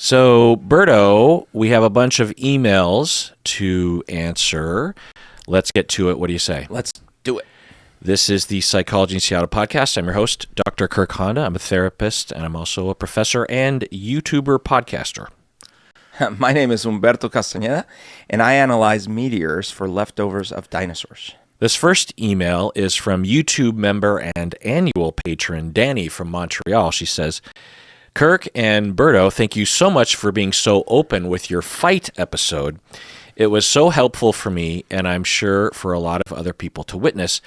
So, Berto, we have a bunch of emails to answer. Let's get to it. What do you say? Let's do it. This is the Psychology in Seattle podcast. I'm your host, Dr. Kirk Honda. I'm a therapist, and I'm also a professor and YouTuber podcaster. My name is Humberto Castañeda, and I analyze meteors for leftovers of dinosaurs. This first email is from YouTube member and annual patron Danny from Montreal. She says, Kirk and Berto, thank you so much for being so open with your fight episode. It was so helpful for me, and I'm sure for a lot of other people to witness.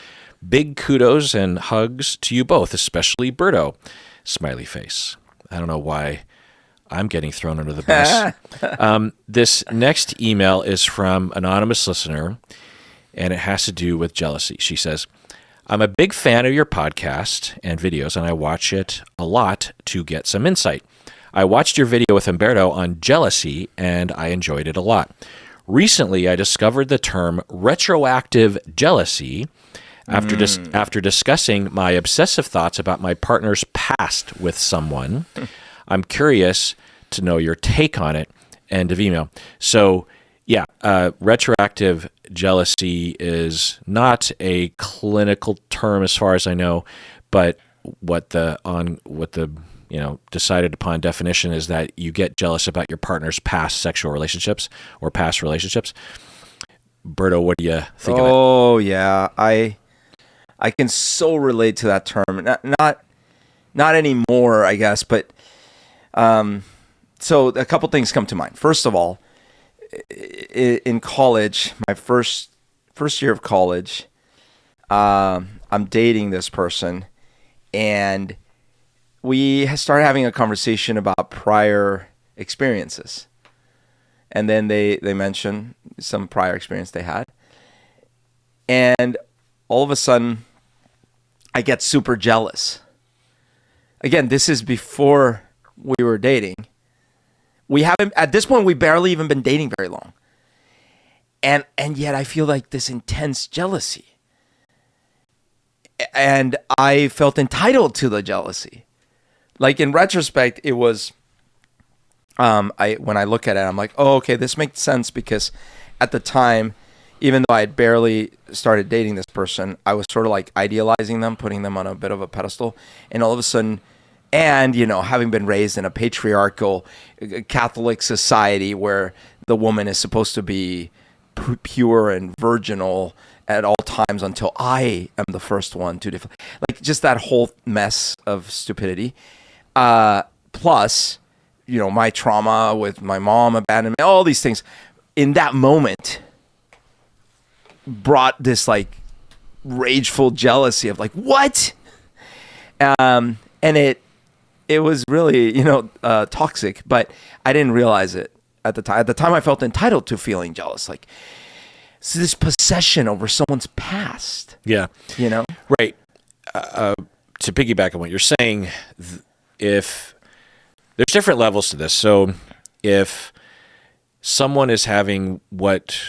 Big kudos and hugs to you both, especially Berto. Smiley face. I don't know why I'm getting thrown under the bus. This next email is from anonymous listener, and it has to do with jealousy. She says, I'm a big fan of your podcast and videos, and I watch it a lot to get some insight. I watched your video with Humberto on jealousy, and I enjoyed it a lot. Recently, I discovered the term retroactive jealousy after discussing my obsessive thoughts about my partner's past with someone. I'm curious to know your take on it. End of email. So, yeah, retroactive jealousy is not a clinical term as far as I know, but what the decided upon definition is that you get jealous about your partner's past sexual relationships or past relationships. Berto, what do you think of it? Oh, yeah. I can so relate to that term. Not anymore, I guess, but so a couple things come to mind. First of all, in college, my first year of college, I'm dating this person, and we started having a conversation about prior experiences. And then they mentioned some prior experience they had. And all of a sudden, I get super jealous. Again, this is before we were dating. At this point, we barely even been dating very long. And yet I feel like this intense jealousy. And I felt entitled to the jealousy. Like in retrospect, it was, when I look at it, I'm like, oh, okay, this makes sense because at the time, even though I had barely started dating this person, I was sort of like idealizing them, putting them on a bit of a pedestal. And all of a sudden, and, having been raised in a patriarchal Catholic society where the woman is supposed to be pure and virginal at all times until I am the first one to define, like just that whole mess of stupidity. Plus, my trauma with my mom abandonment, all these things in that moment brought this like rageful jealousy of like, what? And it was really, toxic, but I didn't realize it at the time. At the time, I felt entitled to feeling jealous, like it's this possession over someone's past. Yeah. Right. To piggyback on what you're saying, if there's different levels to this. So if someone is having what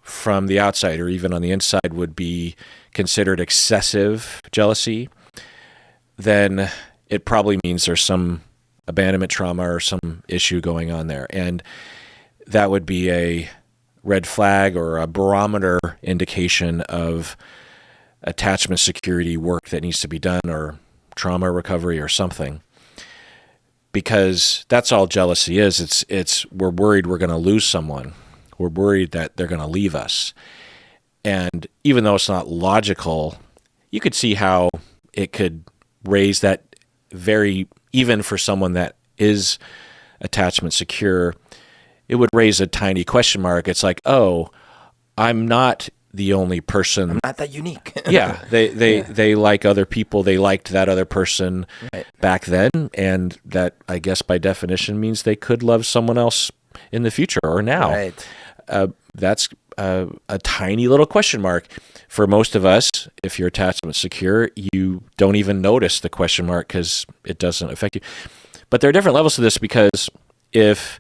from the outside or even on the inside would be considered excessive jealousy, then it probably means there's some abandonment trauma or some issue going on there. And that would be a red flag or a barometer indication of attachment security work that needs to be done or trauma recovery or something. Because that's all jealousy is. It's we're worried we're going to lose someone. We're worried that they're going to leave us. And even though it's not logical, you could see how it could raise that even for someone that is attachment secure, it would raise a tiny question mark. It's like, oh, I'm not the only person. I'm not that unique. Yeah, they like other people. They liked that other person back then, and that, I guess, by definition means they could love someone else in the future or now. Right. That's a tiny little question mark. For most of us, if you're attachment secure, you don't even notice the question mark because it doesn't affect you. But there are different levels to this because if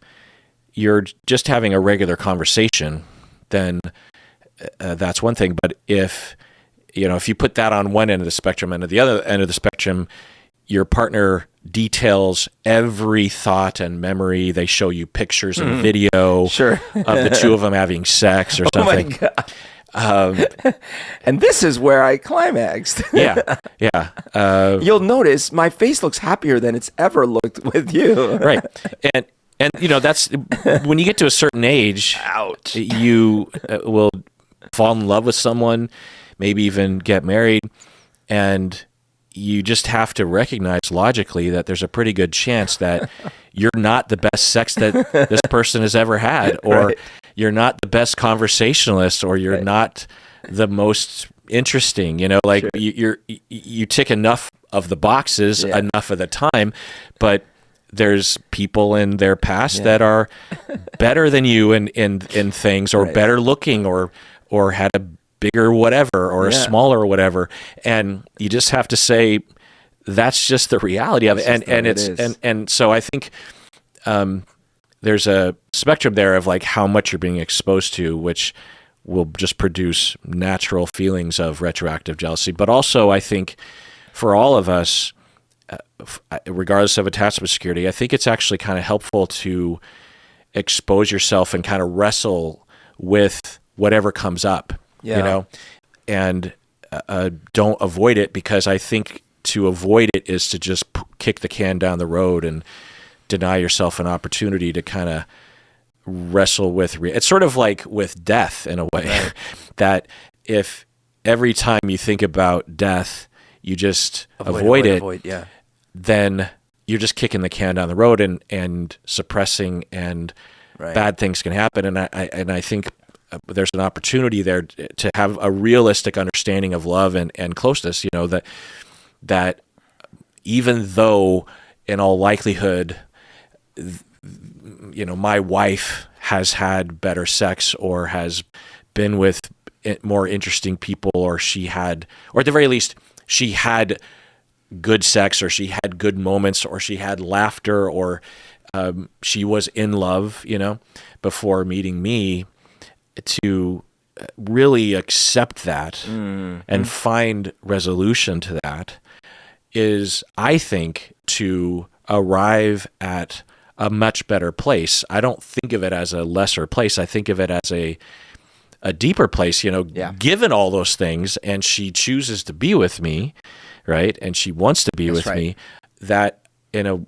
you're just having a regular conversation, then that's one thing. But if you put that on one end of the spectrum and at the other end of the spectrum, your partner details every thought and memory. They show you pictures and video of the two of them having sex or something. Oh my God. And this is where I climaxed. Yeah. You'll notice my face looks happier than it's ever looked with you. Right. And that's when you get to a certain age, ouch, you will fall in love with someone, maybe even get married, and you just have to recognize logically that there's a pretty good chance that you're not the best sex that this person has ever had, or you're not the best conversationalist, or you're not the most interesting. You tick enough of the boxes enough of the time, but there's people in their past that are better than you in things, or better looking, or had a bigger whatever, or a smaller whatever, and you just have to say that's just the reality of it. And so I think there's a spectrum there of like how much you're being exposed to, which will just produce natural feelings of retroactive jealousy. But also, I think for all of us, regardless of attachment security, I think it's actually kind of helpful to expose yourself and kind of wrestle with whatever comes up, and don't avoid it, because I think to avoid it is to just kick the can down the road and deny yourself an opportunity to kind of wrestle with it's sort of like with death in a way, that if every time you think about death you just avoid it, then you're just kicking the can down the road and suppressing, and bad things can happen. And I think there's an opportunity there to have a realistic understanding of love and closeness, that even though in all likelihood, my wife has had better sex, or has been with more interesting people, or at the very least, she had good sex, or she had good moments, or she had laughter, or she was in love, before meeting me, to really accept that and find resolution to that is, I think, to arrive at a much better place. I don't think of it as a lesser place. I think of it as a deeper place, given all those things, and she chooses to be with me, right? And she wants to be with me. That in a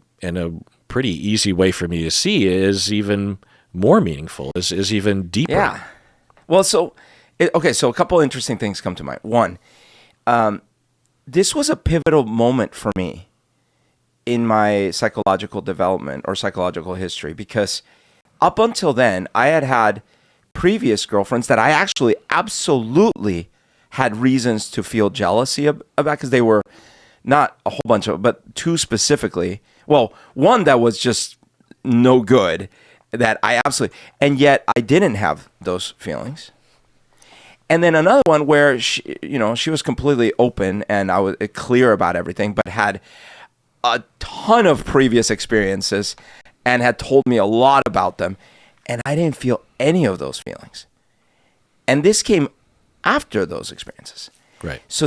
pretty easy way for me to see is even more meaningful, is even deeper. Yeah. Well, so a couple interesting things come to mind. One, this was a pivotal moment for me in my psychological development or psychological history, because up until then, I had previous girlfriends that I actually absolutely had reasons to feel jealousy about, because they were not a whole bunch of, but two specifically. Well, one that was just no good, that I absolutely, and yet I didn't have those feelings. And then another one where she was completely open and I was clear about everything, but had a ton of previous experiences and had told me a lot about them, and I didn't feel any of those feelings. And this came after those experiences. Right. So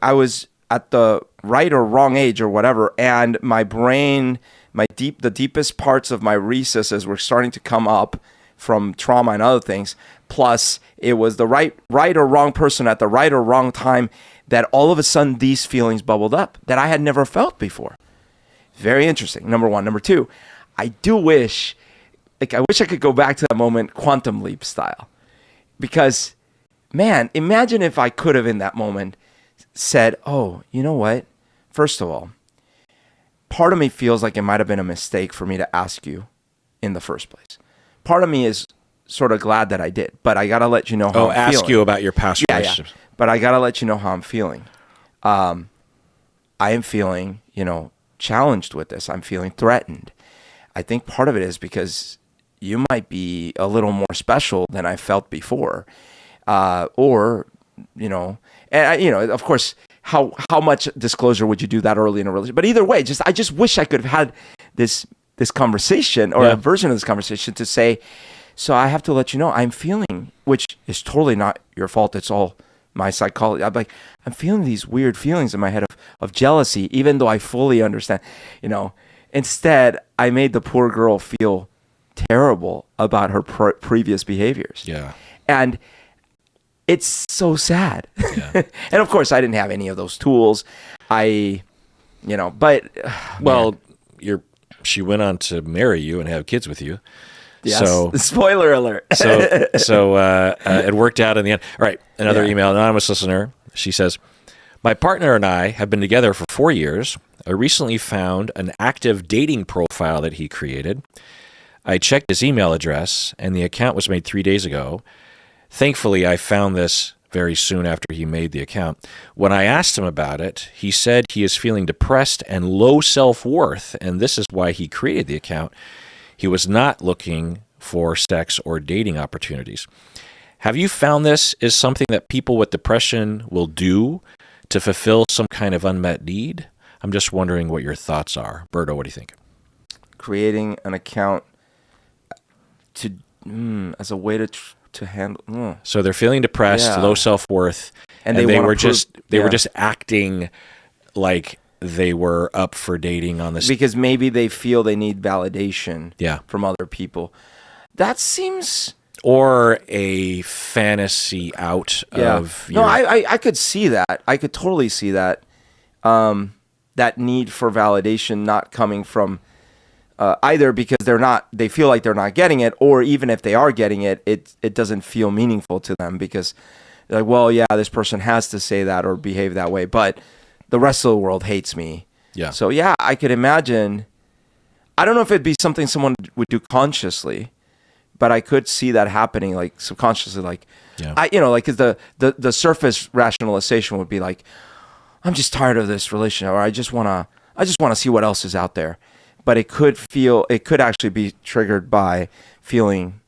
I was at the right or wrong age or whatever, and my brain, the deepest parts of my recesses were starting to come up from trauma and other things. Plus, it was the right or wrong person at the right or wrong time, that all of a sudden these feelings bubbled up that I had never felt before. Very interesting. Number one. Number two, I wish I could go back to that moment quantum leap style. Because, man, imagine if I could have in that moment said, oh, you know what? First of all, part of me feels like it might have been a mistake for me to ask you in the first place. Part of me is sort of glad that I did, but I got to let you know how I'm feeling. Ask you about your past relationships. Yeah. But I got to let you know how I'm feeling. I am feeling, challenged with this. I'm feeling threatened. I think part of it is because you might be a little more special than I felt before. And of course, how much disclosure would you do that early in a relationship? But either way, I just wish I could have had this conversation, or a version of this conversation, to say, so I have to let you know I'm feeling, which is totally not your fault. It's all my psychology. I'm feeling these weird feelings in my head of jealousy, even though I fully understand, Instead, I made the poor girl feel terrible about her previous behaviors. Yeah. And it's so sad. Yeah. And of course, I didn't have any of those tools. She went on to marry you and have kids with you. Yes. So, spoiler alert. It worked out in the end. All right. Another email, anonymous listener. She says, my partner and I have been together for 4 years. I recently found an active dating profile that he created. I checked his email address, and the account was made 3 days ago. Thankfully, I found this very soon after he made the account. When I asked him about it, he said he is feeling depressed and low self-worth, and this is why he created the account. He was not looking for sex or dating opportunities. Have you found this is something that people with depression will do to fulfill some kind of unmet need? I'm just wondering what your thoughts are. Berto, what do you think? Creating an account as a way to handle. So they're feeling depressed, low self-worth, and they were just acting like they were up for dating on this because maybe they feel they need validation from other people. That seems or a fantasy out of No, I could see that. I could totally see that. That need for validation not coming from either because they feel like they're not getting it, or even if they are getting it, it doesn't feel meaningful to them because they're like, well, yeah, this person has to say that or behave that way, but the rest of the world hates me. Yeah. So I could imagine. I don't know if it'd be something someone would do consciously, but I could see that happening like subconsciously, like because the surface rationalization would be like, I'm just tired of this relationship, or I just want to see what else is out there. But it could actually be triggered by feeling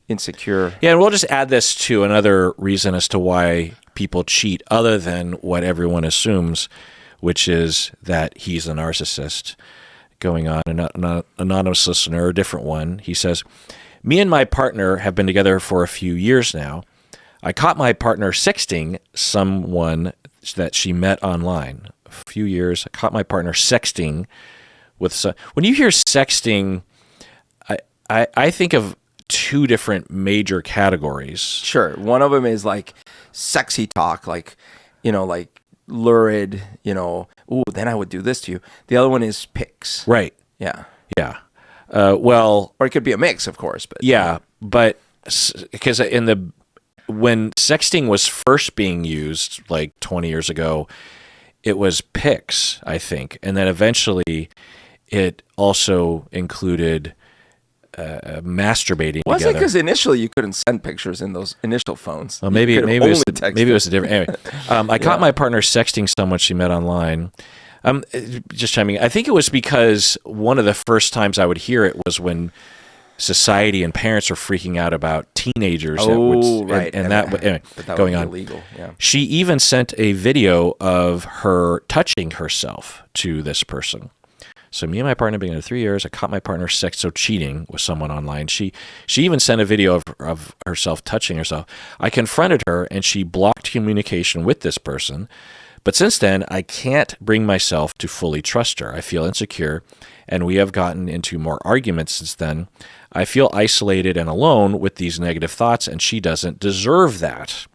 insecure. Yeah, and we'll just add this to another reason as to why people cheat other than what everyone assumes, which is that he's a narcissist. Going on, an anonymous listener, a different one, he says, me and my partner have been together for a few years now. I caught my partner sexting someone that she met online. A few years, I caught my partner sexting with some. When you hear sexting, I think of two different major categories. Sure. One of them is like sexy talk, like lurid, ooh, then I would do this to you. The other one is pics. Right. Yeah. Yeah. Or it could be a mix, of course. But but because when sexting was first being used, like 20 years ago, it was pics, I think, and then eventually it also included masturbating was together. It because initially you couldn't send pictures in those initial phones? Well, maybe it was a different. Anyway, I caught my partner sexting someone she met online. Just chiming in. I think it was because one of the first times I would hear it was when society and parents were freaking out about teenagers. Right. And that going on. Illegal. Yeah. She even sent a video of her touching herself to this person. So me and my partner have been together 3 years. I caught my partner cheating with someone online. She even sent a video of herself touching herself. I confronted her and she blocked communication with this person. But since then, I can't bring myself to fully trust her. I feel insecure, and we have gotten into more arguments since then. I feel isolated and alone with these negative thoughts, and she doesn't deserve that.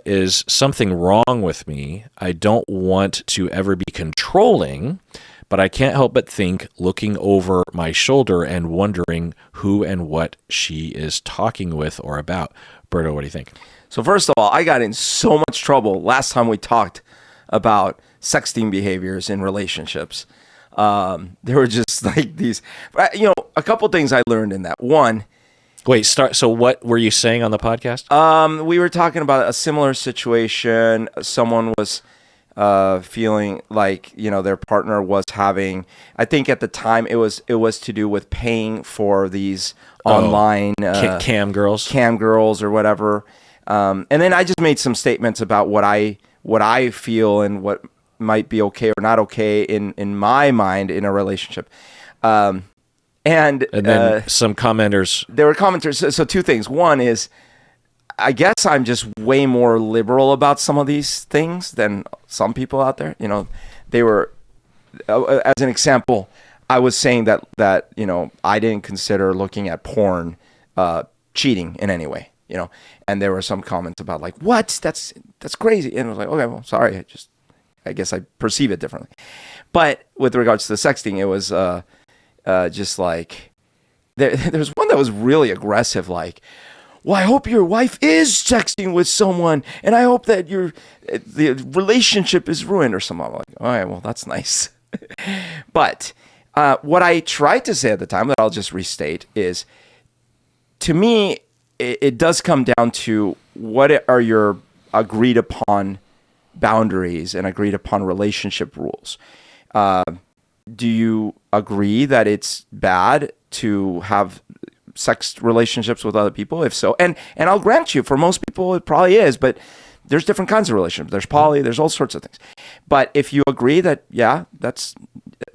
Is something wrong with me? I don't want to ever be controlling, but I can't help but think, looking over my shoulder and wondering who and what she is talking with or about. Berto, what do you think? So first of all, I got in so much trouble last time we talked about sexting behaviors in relationships. There were just like these, a couple things I learned in that. One. Wait, so what were you saying on the podcast? We were talking about a similar situation. Someone was feeling like, their partner was having, I think at the time it was to do with paying for these online cam girls or whatever. And then I just made some statements about what I feel and what might be okay or not okay in my mind in a relationship. And then some commenters. There were commenters. So two things. One is I guess I'm just way more liberal about some of these things than some people out there. They were, as an example, I was saying that I didn't consider looking at porn cheating in any way. And there were some comments about like, what? That's crazy. And I was like, okay, well, sorry. I guess I perceive it differently. But with regards to the sexting, it was just like there's one that was really aggressive, like, well, I hope your wife is sexting with someone, and I hope that the relationship is ruined or something. I'm like, all right, well, that's nice. But what I tried to say at the time, that I'll just restate, is, to me, it does come down to what are your agreed upon boundaries and agreed upon relationship rules. Do you agree that it's bad to have sex relationships with other people? If so, and I'll grant you, for most people it probably is, but there's different kinds of relationships. There's poly, there's all sorts of things. But if you agree that, yeah,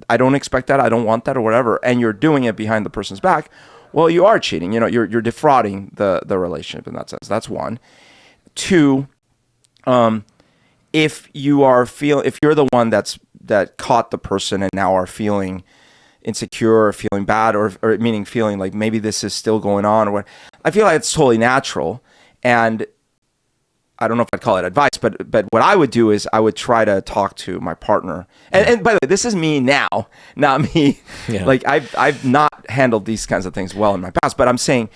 I don't expect that, I don't want that, or whatever, and you're doing it behind the person's back, well, you are cheating. You're defrauding the relationship in that sense. That's one. Two, if you're the one that caught the person and now are feeling insecure or feeling bad, or meaning feeling like maybe this is still going on, or what, I feel like it's totally natural. And I don't know if I'd call it advice, but what I would do is I would try to talk to my partner. And by the way, this is me now, not me. Yeah. Like I've not handled these kinds of things well in my past, but I'm saying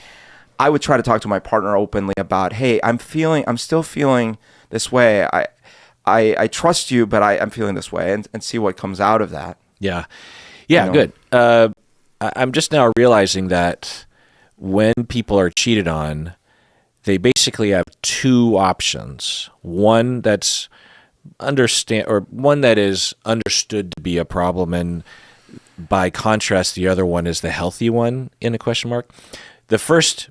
I would try to talk to my partner openly about, hey, I'm still feeling this way. I trust you, but I'm feeling this way, and see what comes out of that. Yeah. Yeah, good. I'm just now realizing that when people are cheated on, they basically have two options. One that's one that is understood to be a problem, and by contrast, the other one is the healthy one in a question mark. The first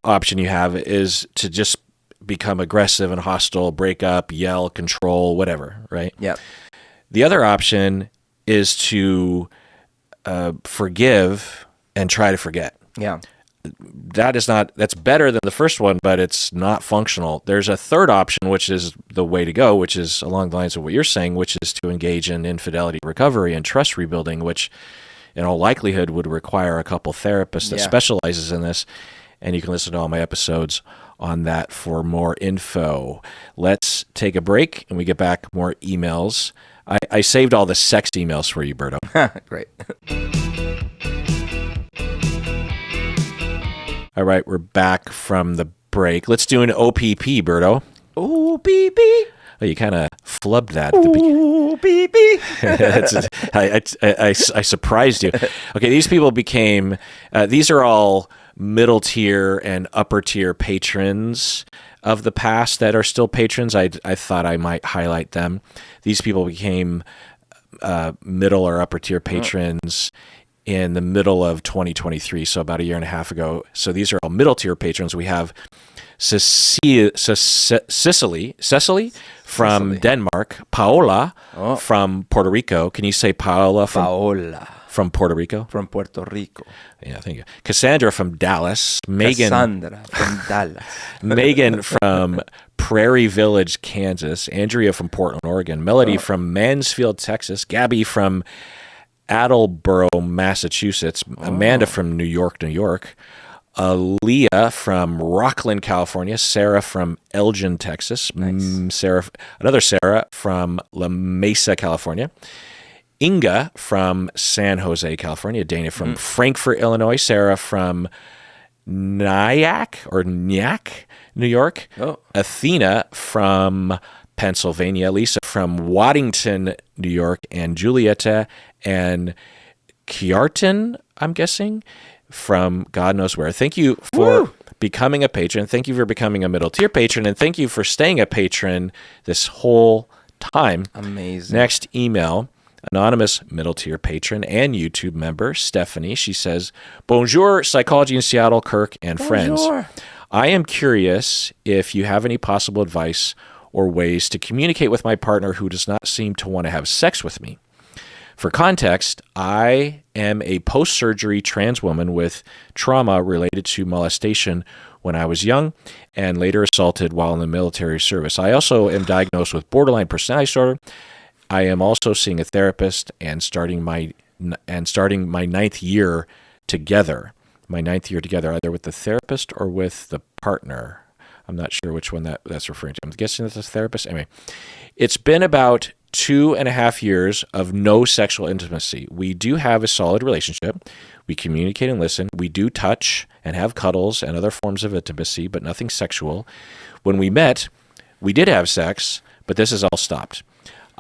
option you have is to just become aggressive and hostile, break up, yell, control, whatever, right? Yeah. The other option is to forgive and try to forget. Yeah. That's better than the first one, but it's not functional. There's a third option, which is the way to go, which is along the lines of what you're saying, which is to engage in infidelity recovery and trust rebuilding, which in all likelihood would require a couple therapists that specializes in this. And you can listen to all my episodes on that for more info. Let's take a break, and we get back more emails. I saved all the sex emails for you, Berto. Great. All right, we're back from the break. Let's do an OPP, Berto. OPP. Oh, you kind of flubbed that at the beginning. I surprised you. Okay, these people became, these are all middle tier and upper tier patrons of the past that are still patrons. I thought I might highlight them. These people became middle or upper tier patrons in the middle of 2023, so about a year and a half ago. So these are all middle tier patrons. We have Cecily from Denmark, Paola from Puerto Rico. Can you say Paola from Puerto Rico? From Puerto Rico. Yeah, thank you. Cassandra from Dallas. Cassandra from Dallas. Megan from Prairie Village, Kansas. Andrea from Portland, Oregon. Melody from Mansfield, Texas. Gabby from Attleboro, Massachusetts. Amanda from New York, New York. Leah from Rockland, California. Sarah from Elgin, Texas. Nice. Another Sarah from La Mesa, California. Inga from San Jose, California. Dana from Frankfort, Illinois. Sarah from Nyack, New York. Athena from Pennsylvania. Lisa from Waddington, New York. And Julieta and Kiartan, I'm guessing, from God knows where. Thank you for becoming a patron. Thank you for becoming a middle tier patron. And thank you for staying a patron this whole time. Amazing. Next email. Anonymous middle tier patron and YouTube member, Stephanie. She says, Bonjour, Psychology in Seattle, Kirk, and friends. I am curious if you have any possible advice or ways to communicate with my partner who does not seem to want to have sex with me. For context, I am a post-surgery trans woman with trauma related to molestation when I was young and later assaulted while in the military service. I also am diagnosed with borderline personality disorder. I am also seeing a therapist and starting my ninth year together. My ninth year together, either with the therapist or with the partner. I'm not sure which one that's referring to. I'm guessing that's a therapist. Anyway, it's been about 2.5 years of no sexual intimacy. We do have a solid relationship. We communicate and listen. We do touch and have cuddles and other forms of intimacy, but nothing sexual. When we met, we did have sex, but this has all stopped.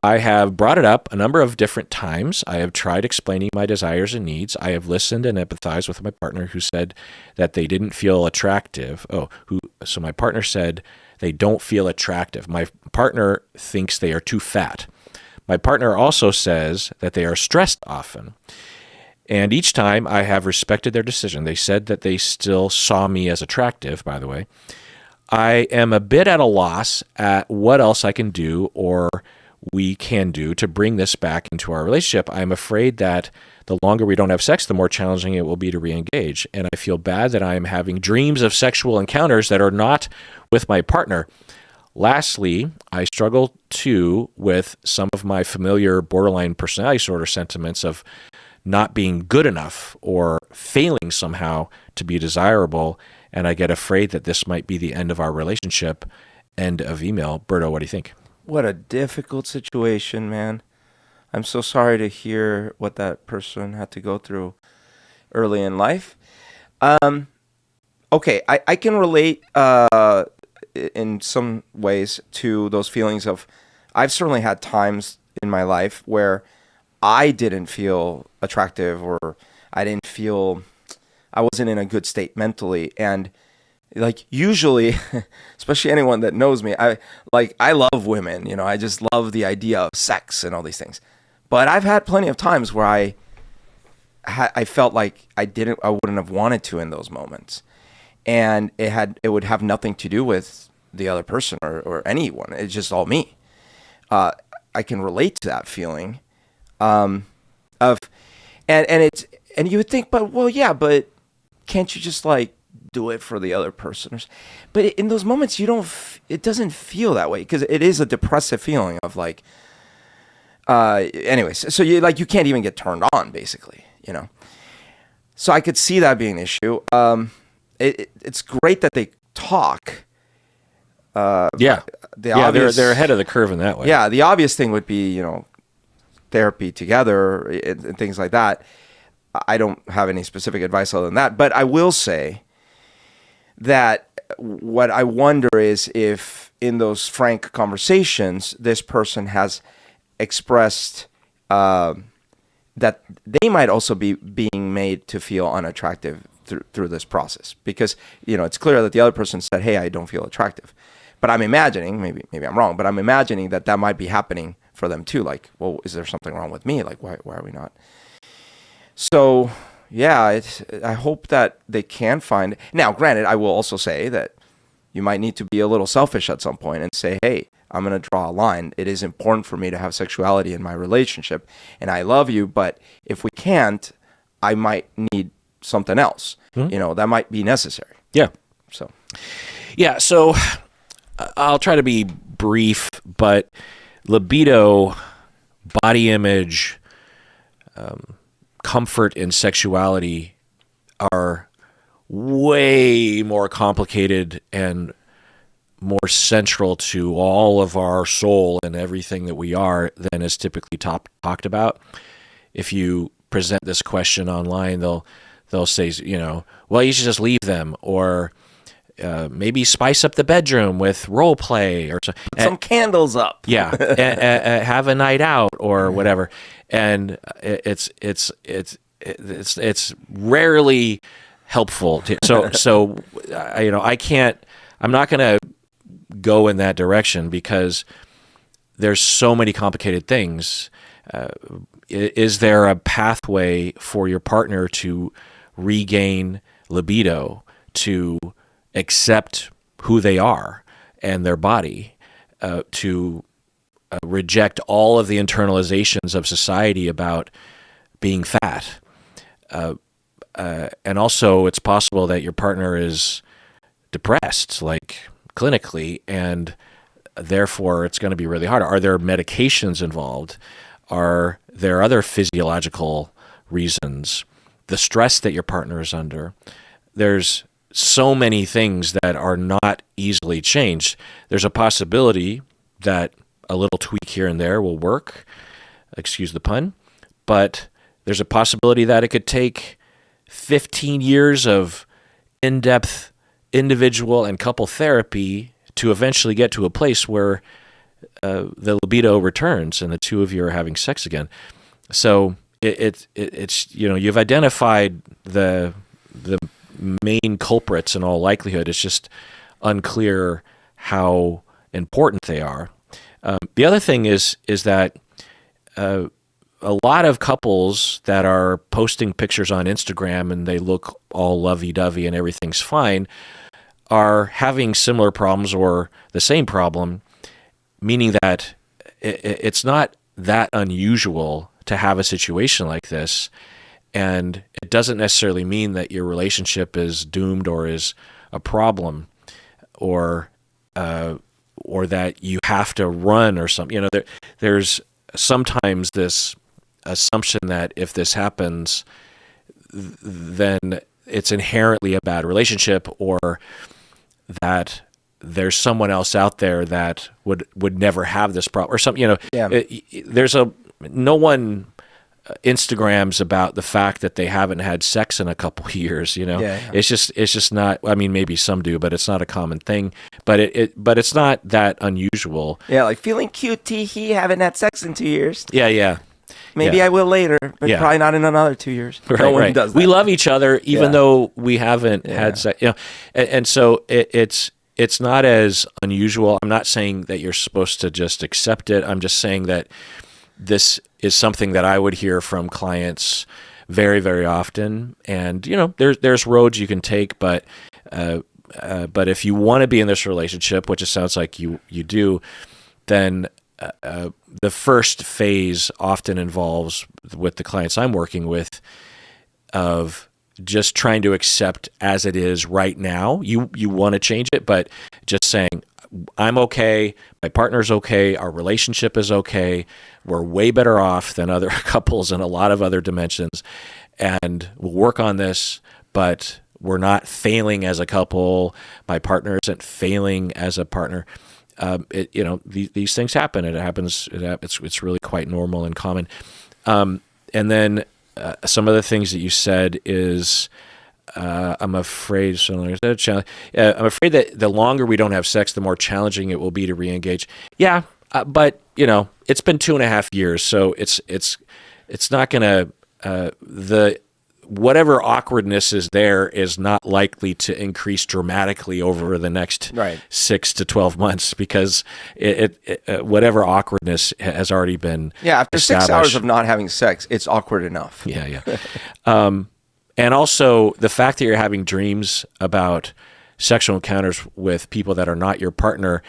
I have brought it up a number of different times. I have tried explaining my desires and needs. I have listened and empathized with my partner who said that they didn't feel attractive. So my partner said they don't feel attractive. My partner thinks they are too fat. My partner also says that they are stressed often. And each time I have respected their decision. They said that they still saw me as attractive, by the way. I am a bit at a loss at what else I can do or we can do to bring this back into our relationship. I'm afraid that the longer we don't have sex, the more challenging it will be to re-engage. And I feel bad that I am having dreams of sexual encounters that are not with my partner. Lastly, I struggle too with some of my familiar borderline personality disorder sentiments of not being good enough or failing somehow to be desirable. And I get afraid that this might be the end of our relationship. End of email. Berto, what do you think? What a difficult situation, man. I'm so sorry to hear what that person had to go through early in life. Okay, I can relate in some ways to those feelings of, I've certainly had times in my life where I didn't feel attractive or I wasn't in a good state mentally. And like usually, especially anyone that knows me, I love women, I just love the idea of sex and all these things. But I've had plenty of times where I felt like I wouldn't have wanted to in those moments. And it would have nothing to do with the other person or anyone. It's just all me. I can relate to that feeling and you would think, but can't you just like do it for the other person? But in those moments, it doesn't feel that way because it is a depressive feeling of like, anyways, so you can't even get turned on basically, so I could see that being an issue. It's great that they talk. They're ahead of the curve in that way. Yeah. The obvious thing would be, therapy together and things like that. I don't have any specific advice other than that, but I will say that what I wonder is if in those frank conversations, this person has expressed that they might also be being made to feel unattractive through this process. Because, it's clear that the other person said, hey, I don't feel attractive. But I'm imagining, maybe I'm wrong, but I'm imagining that might be happening for them too. Like, well, is there something wrong with me? Like, why are we not? So, yeah, I hope that they can find. Now, granted, I will also say that you might need to be a little selfish at some point and say, hey, I'm going to draw a line. It is important for me to have sexuality in my relationship, and I love you, but if we can't, I might need something else. That might be necessary. Yeah. So I'll try to be brief, but libido, body image, comfort and sexuality are way more complicated and more central to all of our soul and everything that we are than is typically talked about. If you present this question online, they'll say, well, you should just leave them, or maybe spice up the bedroom with role play or some candles up. Yeah, have a night out or whatever. And it's rarely helpful. I'm not going to go in that direction because there's so many complicated things. Is there a pathway for your partner to regain libido, to accept who they are and their body, to reject all of the internalizations of society about being fat? And also, it's possible that your partner is depressed, like clinically, and therefore it's going to be really hard. Are there medications involved? Are there other physiological reasons? The stress that your partner is under? There's so many things that are not easily changed. There's a possibility that a little tweak here and there will work, excuse the pun, but there's a possibility that it could take 15 years of in-depth individual and couple therapy to eventually get to a place where the libido returns and the two of you are having sex again. So it's you've identified the main culprits in all likelihood. It's just unclear how important they are. The other thing is that a lot of couples that are posting pictures on Instagram and they look all lovey-dovey and everything's fine are having similar problems or the same problem, meaning that it's not that unusual to have a situation like this, and it doesn't necessarily mean that your relationship is doomed or is a problem, or that you have to run or something. There's sometimes this assumption that if this happens, then it's inherently a bad relationship, or that there's someone else out there that would never have this problem or something. Yeah. There's no one Instagrams about the fact that they haven't had sex in a couple of years. Yeah. It's just not. I mean, maybe some do, but it's not a common thing. But it's not that unusual. Yeah, like feeling cute, tee-hee, haven't had sex in 2 years. Yeah. Maybe I will later, but probably not in another 2 years. Right, no one right. does that. We love each other, even though we haven't had sex. And so it's not as unusual. I'm not saying that you're supposed to just accept it. I'm just saying that this is something that I would hear from clients very, very often. And there's roads you can take, but if you want to be in this relationship, which it sounds like you do, then the first phase often involves, with the clients I'm working with, of just trying to accept as it is right now. You want to change it, but just saying, I'm okay, my partner's okay, our relationship is okay, we're way better off than other couples in a lot of other dimensions, and we'll work on this, but we're not failing as a couple, my partner isn't failing as a partner. These things happen, and it happens. It's really quite normal and common. And then some of the things that you said is, I'm afraid. I'm afraid that the longer we don't have sex, the more challenging it will be to reengage. Yeah, but it's been 2.5 years, so it's not gonna whatever awkwardness is there is not likely to increase dramatically over the next 6 to 12 months, because whatever awkwardness has already been after established. 6 hours of not having sex, it's awkward enough. Yeah. And also the fact that you're having dreams about sexual encounters with people that are not your partner,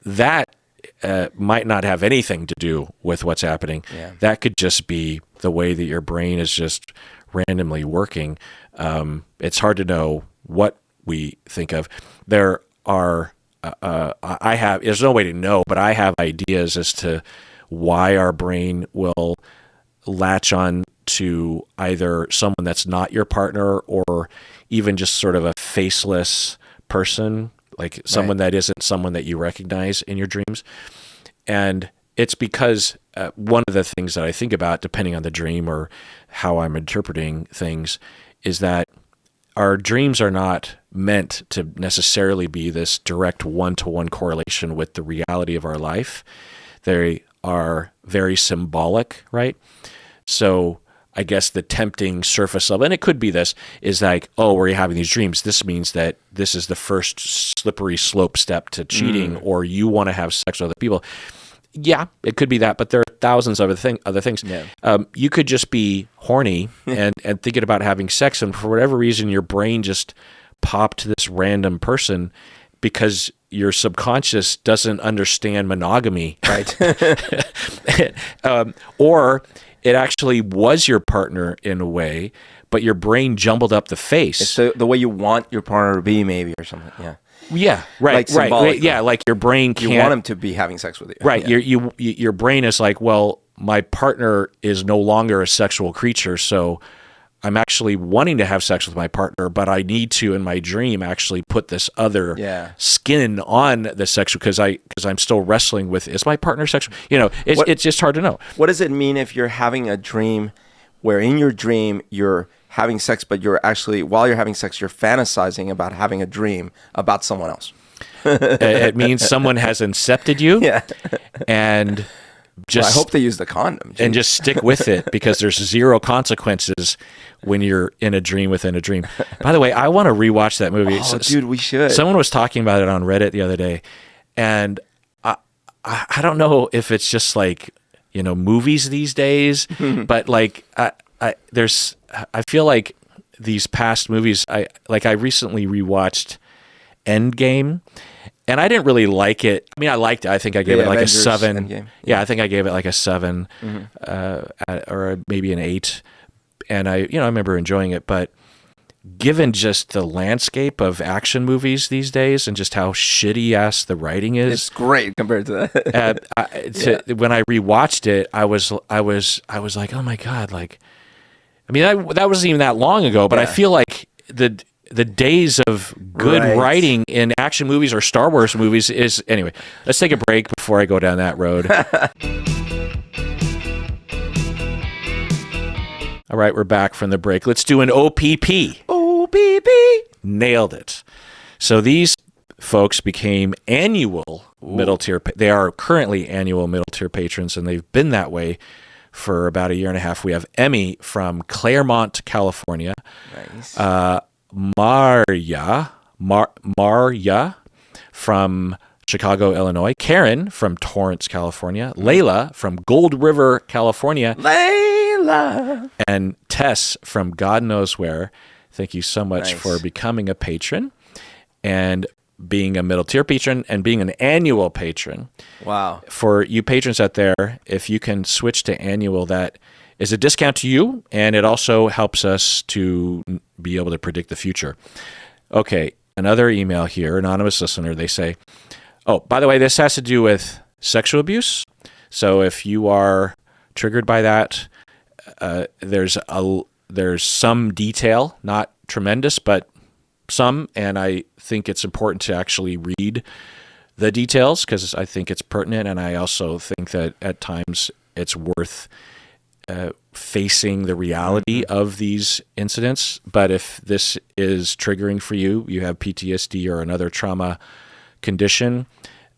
that might not have anything to do with what's happening. Yeah. That could just be the way that your brain is just randomly working. It's hard to know what we think of. There are, there's no way to know, but I have ideas as to why our brain will latch on to either someone that's not your partner, or even just sort of a faceless person, like someone that isn't someone that you recognize in your dreams. And it's because one of the things that I think about, depending on the dream or how I'm interpreting things, is that our dreams are not meant to necessarily be this direct one-to-one correlation with the reality of our life. They are very symbolic, right? So I guess the tempting surface level, and it could be this, is like, oh, we're having these dreams. This means that this is the first slippery slope step to cheating, or you want to have sex with other people. Yeah, it could be that, but there are thousands of other things. Yeah. You could just be horny and thinking about having sex, and for whatever reason, your brain just popped to this random person because your subconscious doesn't understand monogamy. Right. Or it actually was your partner in a way, but your brain jumbled up the face. It's the way you want your partner to be, maybe, or something. Yeah. Yeah, right, Like right. Yeah, like your brain can't. You want him to be having sex with you. Right. Yeah. Your brain is like, well, my partner is no longer a sexual creature, so I'm actually wanting to have sex with my partner, but I need to, in my dream, actually put this other skin on the sexual because I'm still wrestling with, is my partner sexual? It's just hard to know. What does it mean if you're having a dream where in your dream you're having sex, but you're actually, while you're having sex, you're fantasizing about having a dream about someone else? It means someone has incepted you. Yeah. And just, I hope they use the condom. And just stick with it because there's zero consequences when you're in a dream within a dream. By the way, I want to rewatch that movie. Oh, dude, we should. Someone was talking about it on Reddit the other day, and I don't know if it's just like, movies these days, but like I feel like these past movies, I recently rewatched Endgame, and I didn't really like it. I mean, I liked it. I think I gave it like Avengers, a 7. Endgame. Yeah, I think I gave it like a 7, or maybe an 8. And I remember enjoying it. But given just the landscape of action movies these days and just how shitty ass the writing is, it's great compared to that. When I rewatched it, I was like, oh my god, like, I mean, that wasn't even that long ago. But I feel like the days of good writing in action movies or Star Wars movies is... Anyway, let's take a break before I go down that road. All right, we're back from the break. Let's do an OPP. OPP. Nailed it. So these folks became annual middle tier. They are currently annual middle tier patrons, and they've been that way for about a year and a half. We have Emmy from Claremont, California. Nice. Marya from Chicago, Illinois. Karen from Torrance, California. Layla from Gold River, California. Layla. And Tess from God knows where. Thank you so much for becoming a patron and being a middle tier patron and being an annual patron. Wow. For you patrons out there, if you can switch to annual, that is a discount to you, and it also helps us to be able to predict the future. Okay, another email here, anonymous listener. They say, oh, by the way, this has to do with sexual abuse. if you are triggered by that, there's some detail, not tremendous, but some, and I think it's important to actually read the details because I think it's pertinent, and I also think that at times it's worth facing the reality of these incidents. But if this is triggering for you, you have PTSD or another trauma condition,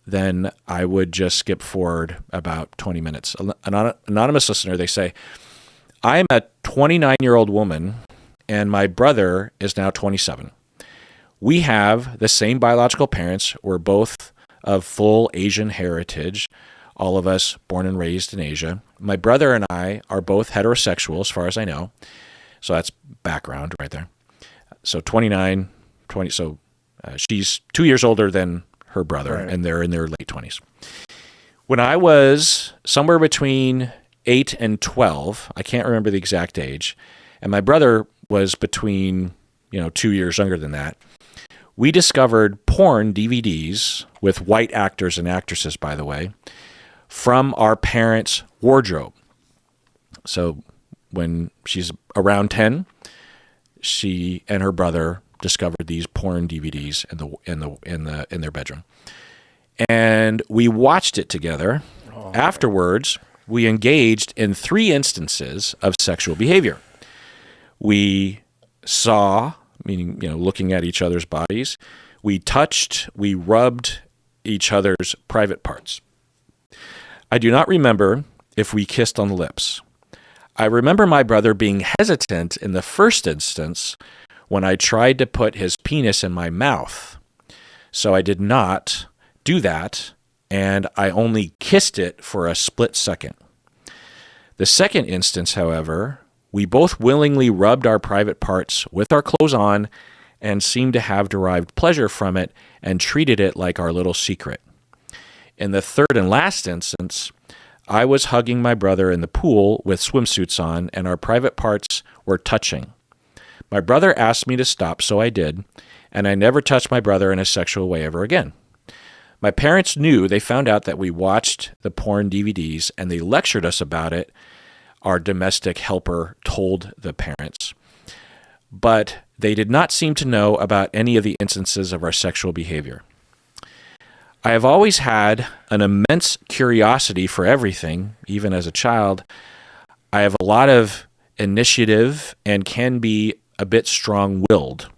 then I would just skip forward about 20 minutes. Anonymous listener, they say, I am a 29-year-old woman, and my brother is now 27. We have the same biological parents. We're both of full Asian heritage, all of us born and raised in Asia. My brother and I are both heterosexual, as far as I know. So that's background right there. So 29, 20. So she's 2 years older than her brother, and they're in their late 20s. When I was somewhere between 8 and 12, I can't remember the exact age, and my brother was between 2 years younger than that, we discovered porn DVDs with white actors and actresses, by the way, from our parents' wardrobe. So when she's around 10, she and her brother discovered these porn DVDs in their bedroom, and we watched it together. Afterwards, we engaged in 3 instances of sexual behavior. We saw, meaning looking at each other's bodies. We touched. We rubbed each other's private parts. I do not remember if we kissed on the lips. I remember my brother being hesitant in the first instance when I tried to put his penis in my mouth. So I did not do that, and I only kissed it for a split second. The second instance, however, we both willingly rubbed our private parts with our clothes on and seemed to have derived pleasure from it and treated it like our little secret. In the third and last instance, I was hugging my brother in the pool with swimsuits on, and our private parts were touching. My brother asked me to stop, so I did, and I never touched my brother in a sexual way ever again. My parents knew. They found out that we watched the porn DVDs, and they lectured us about it. Our domestic helper told the parents. But they did not seem to know about any of the instances of our sexual behavior. I have always had an immense curiosity for everything, even as a child. I have a lot of initiative and can be a bit strong-willed.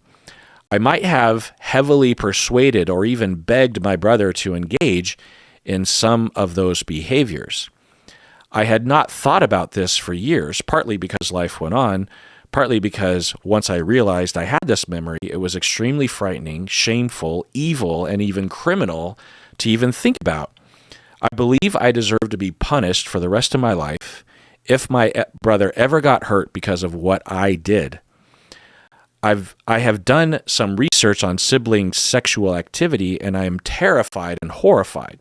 I might have heavily persuaded or even begged my brother to engage in some of those behaviors. I had not thought about this for years, partly because life went on, partly because once I realized I had this memory, it was extremely frightening, shameful, evil, and even criminal to even think about. I believe I deserve to be punished for the rest of my life if my brother ever got hurt because of what I did. I have done some research on sibling sexual activity, and I am terrified and horrified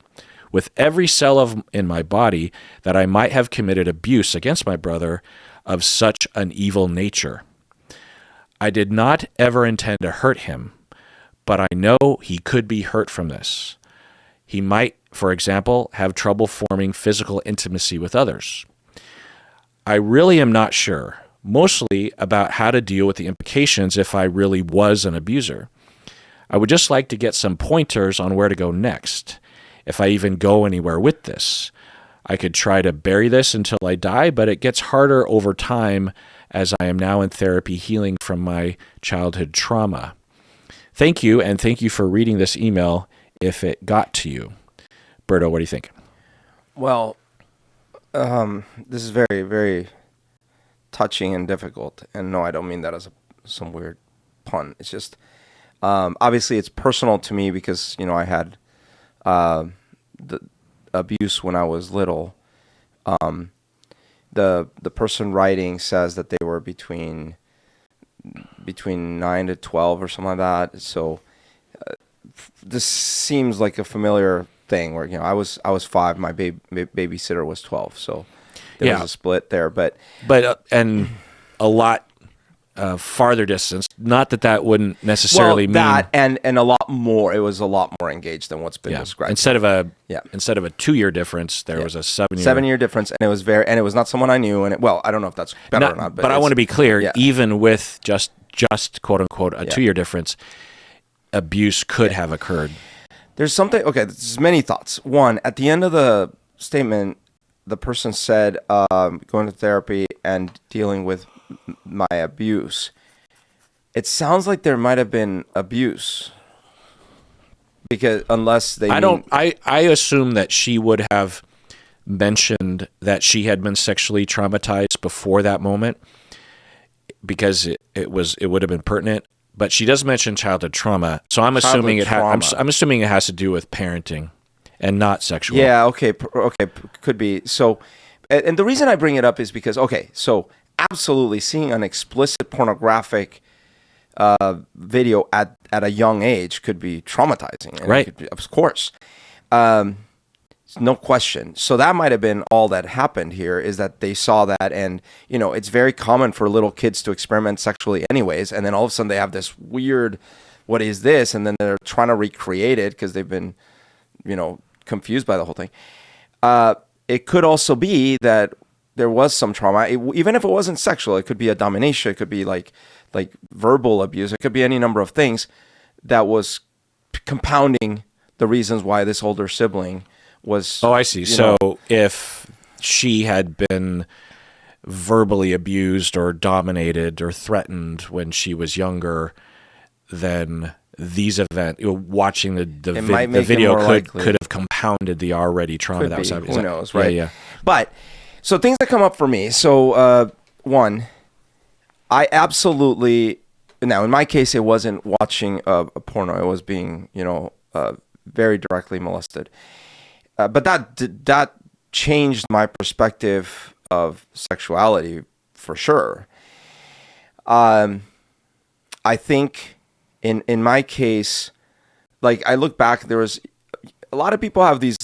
with every cell in my body that I might have committed abuse against my brother of such an evil nature. I did not ever intend to hurt him, but I know he could be hurt from this. He might, for example, have trouble forming physical intimacy with others. I really am not sure, mostly about how to deal with the implications if I really was an abuser. I would just like to get some pointers on where to go next, if I even go anywhere with this. I could try to bury this until I die, but it gets harder over time as I am now in therapy healing from my childhood trauma. Thank you, and thank you for reading this email if it got to you. Berto, what do you think? Well, this is very, very touching and difficult. And no, I don't mean that as some weird pun. It's just, obviously it's personal to me because, I had the abuse when I was little. The person writing says that they were between 9 to 12 or something like that. So this seems like a familiar thing where I was 5, my babysitter was 12, so there was a split there. But and a lot farther distance. Not that wouldn't necessarily mean that, and a lot more. It was a lot more engaged than what's been described. Instead of a 2-year difference, there was a 7-year difference, and it was not someone I knew. And I don't know if that's better or not. But I want to be clear. Even with just quote unquote a 2-year difference, abuse could have occurred. There's something. Okay, there's many thoughts. One, at the end of the statement, the person said, going to therapy and dealing with my abuse. It sounds like there might have been abuse, because unless they I assume that she would have mentioned that she had been sexually traumatized before that moment, because it would have been pertinent. But she does mention childhood trauma, so I'm assuming I'm assuming it has to do with parenting and not sexual. Yeah, okay, could be. So, and the reason I bring it up is because, so absolutely seeing an explicit pornographic video at a young age could be traumatizing. And right. Of course. No question. So that might have been all that happened here, is that they saw that, and it's very common for little kids to experiment sexually anyways, and then all of a sudden they have this weird, what is this? And then they're trying to recreate it because they've been, confused by the whole thing. It could also be that there was some trauma, even if it wasn't sexual. It could be a domination. It could be like verbal abuse. It could be any number of things that was compounding the reasons why this older sibling was. Oh, I see. So if she had been verbally abused or dominated or threatened when she was younger, then these events, watching the video could have compounded the already trauma that was happening. Who knows, right? Yeah. But so things that come up for me. So one, I absolutely, now in my case, it wasn't watching a porno. It was being, very directly molested. But that changed my perspective of sexuality for sure. I think in my case, I look back, there was a lot of people have these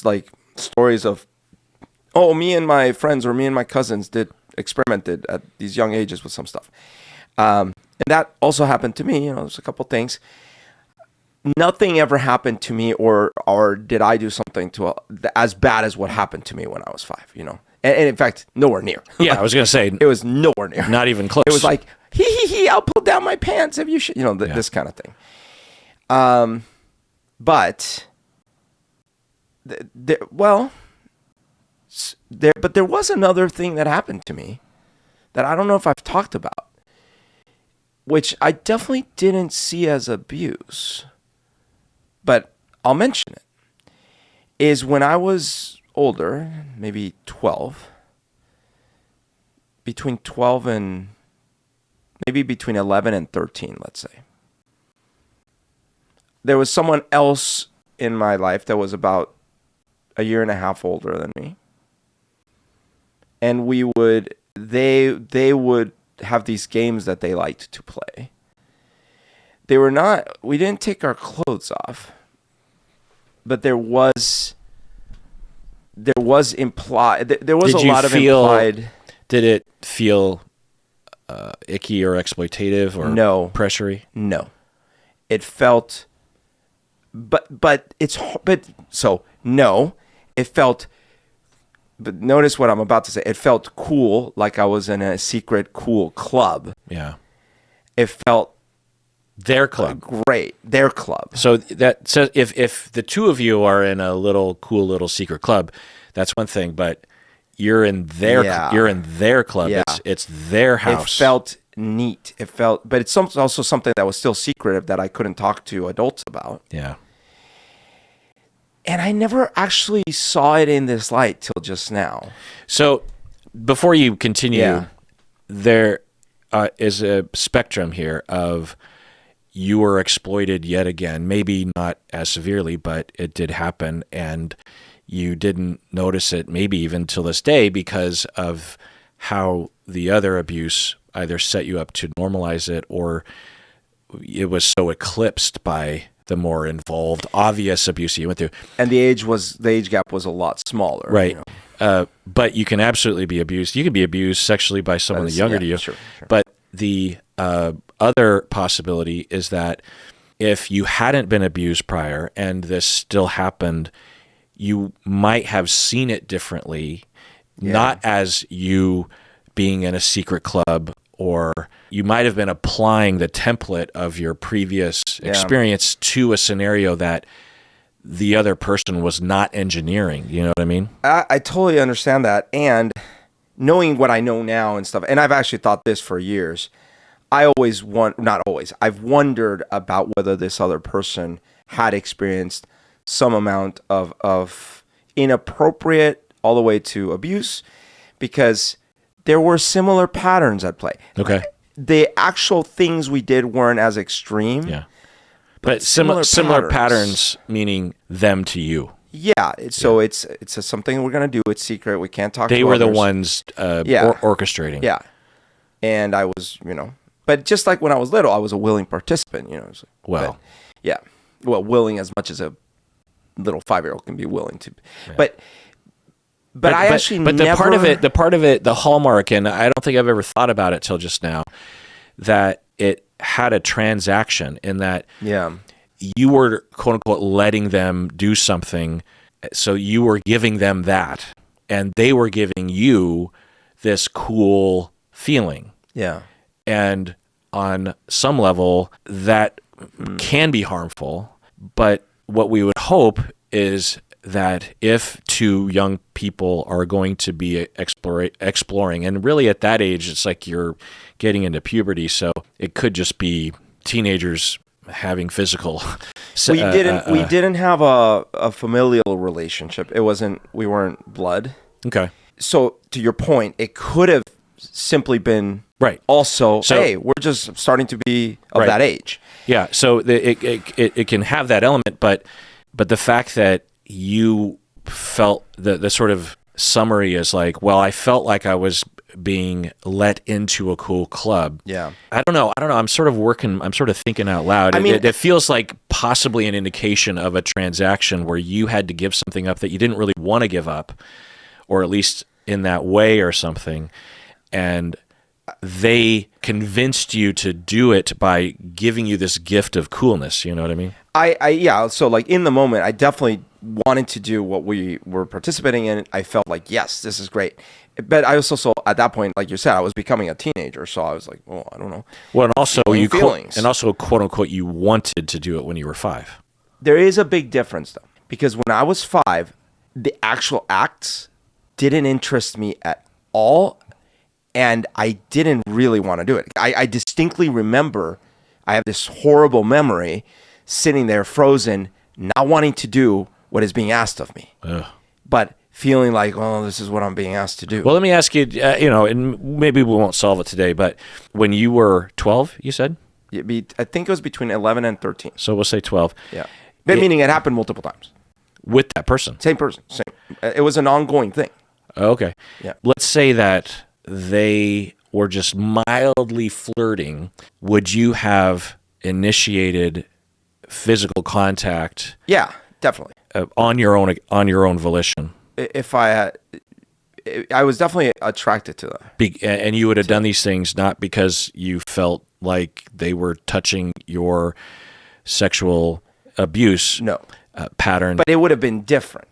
stories of, me and my friends or me and my cousins experimented at these young ages with some stuff. And that also happened to me. There's a couple things. Nothing ever happened to me, or did I do something as bad as what happened to me when I was 5. And in fact, nowhere near. Yeah, I was going to say it was nowhere near. Not even close. It was like, I'll pull down my pants if you should, this kind of thing. But there was another thing that happened to me that I don't know if I've talked about, which I definitely didn't see as abuse, but I'll mention it, is when I was older, maybe 12, between 12 and maybe between 11 and 13, let's say. There was someone else in my life that was about a year and a half older than me. And they would have these games that they liked to play. We didn't take our clothes off, but there was a lot of implied. Did it feel icky or exploitative or pressury? No, it felt. It felt. But notice what I'm about to say. It felt cool, like I was in a secret cool club. Yeah. It felt their club. Great, their club. So if the two of you are in a cool little secret club, that's one thing. But you're in their club. Yeah. It's their house. It felt neat. But it's also something that was still secretive that I couldn't talk to adults about. Yeah. And I never actually saw it in this light till just now. So before you continue, there is a spectrum here of you were exploited yet again, maybe not as severely, but it did happen, and you didn't notice it maybe even till this day because of how the other abuse either set you up to normalize it or it was so eclipsed by the more involved, obvious abuse you went through. And the age gap was a lot smaller. Right. But you can absolutely be abused. You can be abused sexually by someone younger to you. Sure. But the other possibility is that if you hadn't been abused prior and this still happened, you might have seen it differently, not as you being in a secret club, or you might have been applying the template of your previous experience to a scenario that the other person was not engineering. You know what I mean? I totally understand that. And knowing what I know now and stuff, and I've actually thought this for years, I've wondered about whether this other person had experienced some amount of inappropriate all the way to abuse, because there were similar patterns at play. Okay. The actual things we did weren't as extreme. Yeah. But similar patterns meaning them to you. Yeah. So it's something we're going to do. It's secret. We can't talk to others. They were the ones orchestrating. Yeah. And I was, but just like when I was little, I was a willing participant, willing as much as a little 5-year-old can be willing to. Yeah. But the part of it, the hallmark, and I don't think I've ever thought about it till just now, that it had a transaction in that you were, quote unquote, letting them do something. So you were giving them that, and they were giving you this cool feeling. Yeah. And on some level, that can be harmful. But what we would hope is that if two young people are going to be exploring, and really at that age, it's like you're getting into puberty, so it could just be teenagers having physical. We didn't have a familial relationship. We weren't blood. Okay. So to your point, it could have simply been right. Also, hey, we're just starting to be of that age. Yeah. So it can have that element, but the fact that you felt the sort of summary is like, well, I felt like I was being let into a cool club. Yeah. I don't know. I'm sort of thinking out loud. It feels like possibly an indication of a transaction where you had to give something up that you didn't really want to give up, or at least in that way or something. And they convinced you to do it by giving you this gift of coolness. You know what I mean? Yeah. So like in the moment, I definitely wanted to do what we were participating in. I felt like, yes, this is great. But I also saw at that point, like you said, I was becoming a teenager. So I was like, well, I don't know. Well, and also quote unquote, you wanted to do it when you were 5. There is a big difference though, because when I was 5, the actual acts didn't interest me at all. And I didn't really want to do it. I distinctly remember, I have this horrible memory, sitting there frozen, not wanting to do what is being asked of me. Ugh. But feeling like, oh, this is what I'm being asked to do. Well, let me ask you, and maybe we won't solve it today, but when you were 12, you said? I think it was between 11 and 13. So we'll say 12. Yeah. Meaning it happened multiple times. With that person? Same person. Same. It was an ongoing thing. Okay. Yeah. Let's say that they were just mildly flirting. Would you have initiated physical contact? Yeah, definitely. On your own volition. If I was definitely attracted to that. And you would have done these things not because you felt like they were touching your sexual abuse pattern. But it would have been different.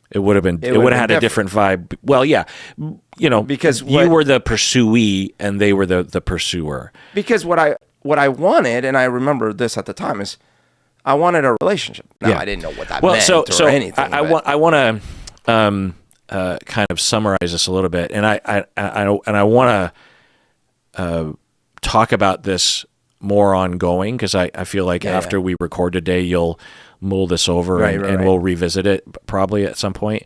It would have had a different vibe. Well, yeah, because you were the pursuee and they were the pursuer. Because what I wanted, and I remember this at the time, is I wanted a relationship. Now I didn't know what that meant or anything. I want to kind of summarize this a little bit, and I want to talk about this more ongoing because I feel like after we record today, you'll mull this over and we'll revisit it probably at some point,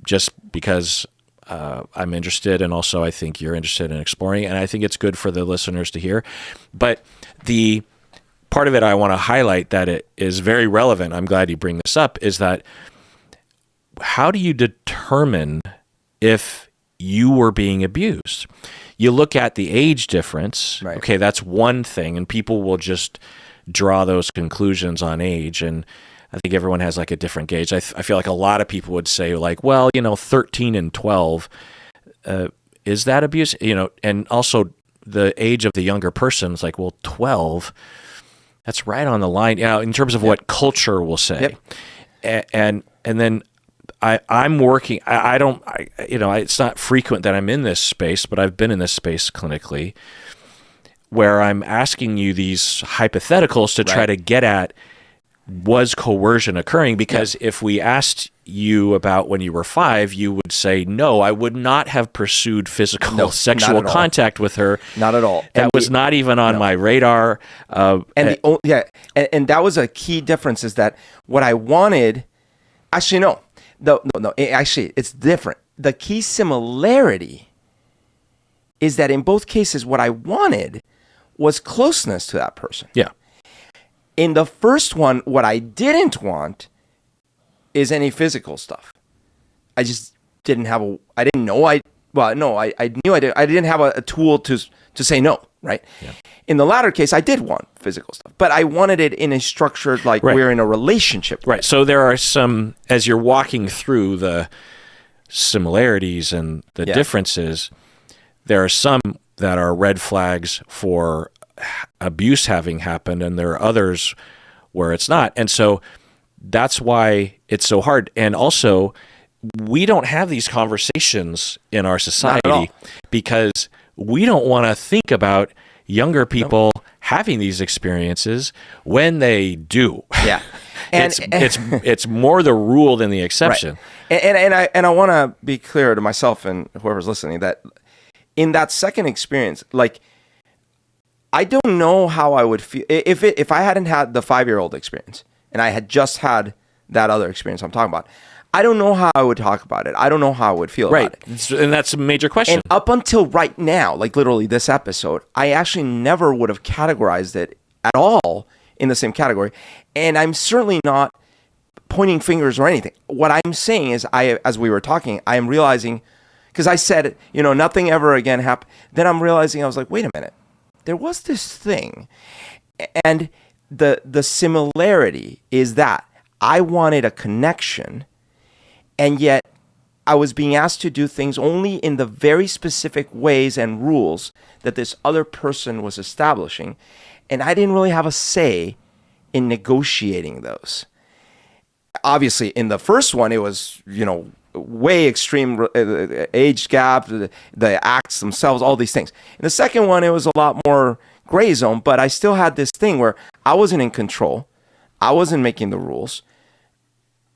just because I'm interested, and also I think you're interested in exploring, and I think it's good for the listeners to hear. But the part of it I want to highlight that it is very relevant, I'm glad you bring this up, is that how do you determine if you were being abused? You look at the age difference. Right. Okay, that's one thing, and people will just draw those conclusions on age, and I think everyone has like a different gauge. I feel like a lot of people would say like, well, 13 and 12, is that abuse? And also the age of the younger person is like, well, 12, that's right on the line. In terms of what culture will say, and then I'm working. It's not frequent that I'm in this space, but I've been in this space clinically, where I'm asking you these hypotheticals to try to get at, was coercion occurring? Because if we asked you about when you were 5, you would say, no, I would not have pursued sexual contact with her. Not at all. That was not even on my radar. And that was a key difference, is that what I wanted, actually, no, actually, it's different. The key similarity is that in both cases, what I wanted was closeness to that person. Yeah. In the first one, what I didn't want is any physical stuff. I just didn't have I didn't know I knew I didn't have a tool to say no, right? Yeah. In the latter case, I did want physical stuff, but I wanted it in a structured, like we're in a relationship. Right. So there are some, as you're walking through the similarities and the differences, there are some that are red flags for abuse having happened, and there are others where it's not. And so that's why it's so hard. And also, we don't have these conversations in our society because we don't want to think about younger people having these experiences when they do. Yeah. And it's more the rule than the exception. Right. And I want to be clear to myself and whoever's listening that in that second experience, like, I don't know how I would feel if I hadn't had the 5-year-old experience and I had just had that other experience I'm talking about. I don't know how I would talk about it. I don't know how I would feel about it. And that's a major question. And up until right now, like literally this episode, I actually never would have categorized it at all in the same category. And I'm certainly not pointing fingers or anything. What I'm saying is, as we were talking, I am realizing, because I said, nothing ever again happened. Then I'm realizing, I was like, wait a minute. There was this thing. And the similarity is that I wanted a connection, and yet I was being asked to do things only in the very specific ways and rules that this other person was establishing, and I didn't really have a say in negotiating those. Obviously, in the first one, it was, way extreme age gap, the acts themselves, all these things. In the second one, it was a lot more gray zone, but I still had this thing where I wasn't in control. I wasn't making the rules.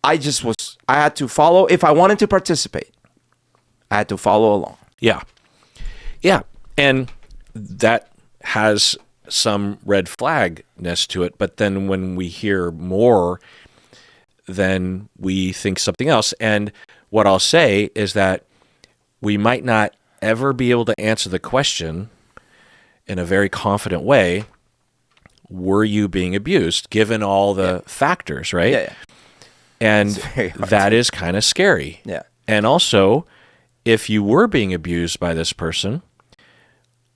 I had to follow. If I wanted to participate, I had to follow along. Yeah. Yeah. And that has some red flagness to it. But then when we hear more, then we think something else. And what I'll say is that we might not ever be able to answer the question in a very confident way, were you being abused, given all the factors, right? Yeah. And that is kind of scary. Yeah. And also, if you were being abused by this person,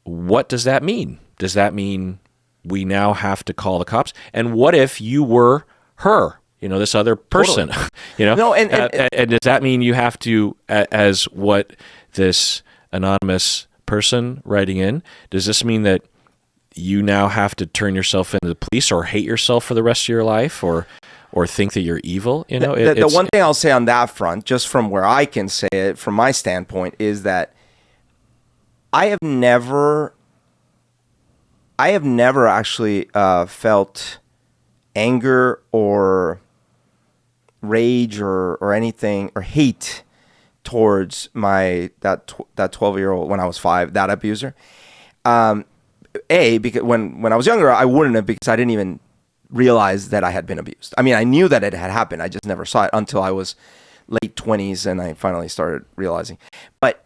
what does that mean? Does that mean we now have to call the cops? And what if you were her? This other person, Totally. No, and does that mean you have to, as what this anonymous person writing in, does this mean that you now have to turn yourself into the police or hate yourself for the rest of your life or think that you're evil? The one thing I'll say on that front, just from where I can say it from my standpoint, is that I have never actually felt anger or rage or anything or hate towards that 12-year-old when I was 5, that abuser. Because when I was younger, I wouldn't have, because I didn't even realize that I had been abused. I mean, I knew that it had happened. I just never saw it until I was late 20s and I finally started realizing. But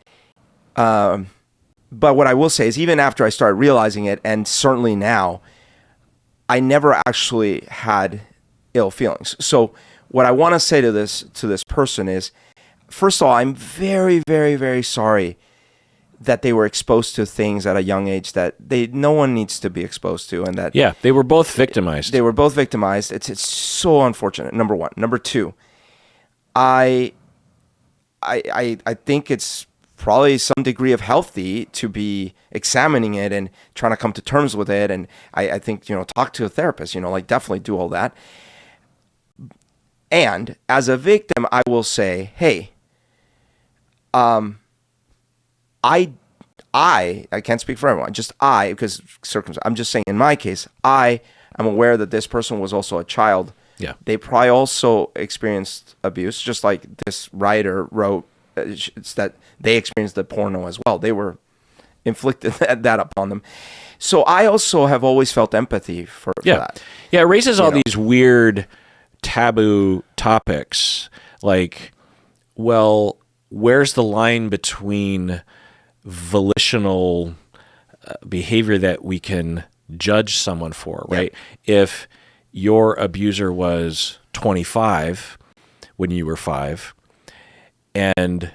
what I will say is, even after I started realizing it, and certainly now, I never actually had ill feelings. So what I want to say to this person is, first of all, I'm very, very, very sorry that they were exposed to things at a young age that no one needs to be exposed to, and that they were both victimized. They were both victimized. It's so unfortunate. Number one. Number two, I think it's probably some degree of healthy to be examining it and trying to come to terms with it. And I think, talk to a therapist, definitely do all that. And as a victim, I will say, hey, I can't speak for everyone, just because I'm just saying in my case, I am aware that this person was also a child. Yeah. They probably also experienced abuse, just like this writer wrote. It's that they experienced the porno as well. They were inflicted that upon them. So I also have always felt empathy for that. Yeah, it raises all these weird taboo topics. Like, well, where's the line between volitional behavior that we can judge someone for, right? If your abuser was 25 when you were 5 and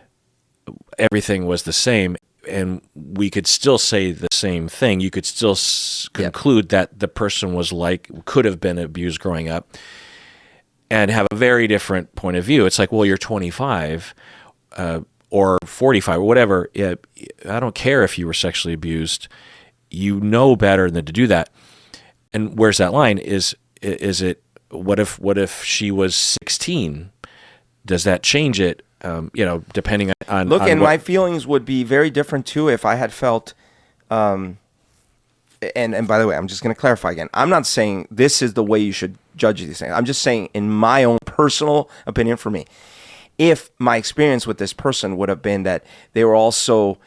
everything was the same, and we could still say the same thing, you could still conclude that the person could have been abused growing up and have a very different point of view. It's like, well, you're 25 or 45 or whatever. I don't care if you were sexually abused. You know better than to do that. And where's that line? Is it, what if she was 16? Does that change it? Depending on my feelings would be very different too if I had felt, and by the way, I'm just going to clarify again. I'm not saying this is the way you should judge these things. I'm just saying, in my own personal opinion, for me, if my experience with this person would have been that they were also,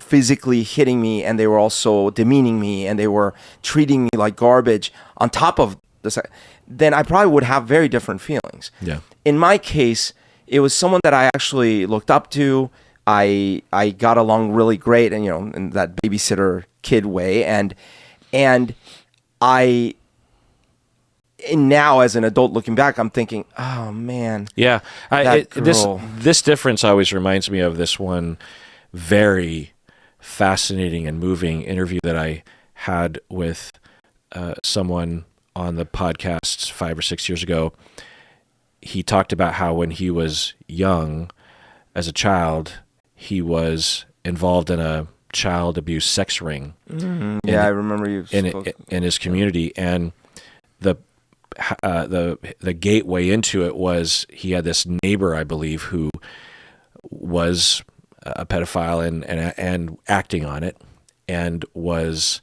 physically hitting me, and they were also demeaning me, and they were treating me like garbage on top of this, then I probably would have very different feelings. Yeah. In my case, it was someone that I actually looked up to. I got along really great, and in that babysitter kid way, and now as an adult looking back, I'm thinking, oh man, yeah. Girl. This difference always reminds me of this one very fascinating and moving interview that I had with someone on the podcasts 5 or 6 years ago. he talked about how when he was young, as a child, he was involved in a child abuse sex ring. Yeah, I remember you in his community, and the gateway into it was he had this neighbor, I believe, who was a pedophile and acting on it, and was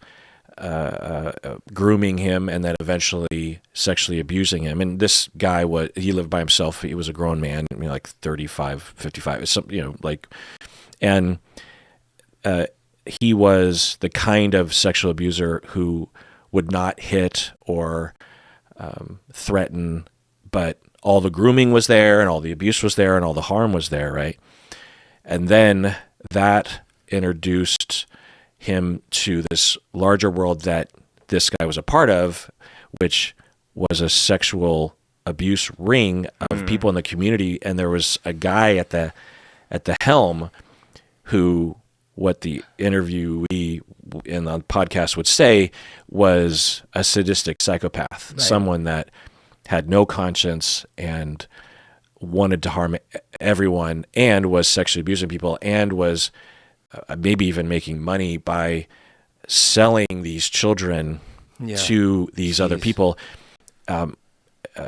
grooming him, and then eventually sexually abusing him. And this guy he lived by himself. He was a grown man, like 35, 55, and he was the kind of sexual abuser who would not hit or threaten, but all the grooming was there, and all the abuse was there, and all the harm was there, right? And then that introduced him to this larger world that this guy was a part of, which was a sexual abuse ring of people in the community. And there was a guy at the helm who, what the interviewee in the podcast would say, was a sadistic psychopath, right. Someone that had no conscience and wanted to harm everyone, and was sexually abusing people, and was maybe even making money by selling these children to these other people.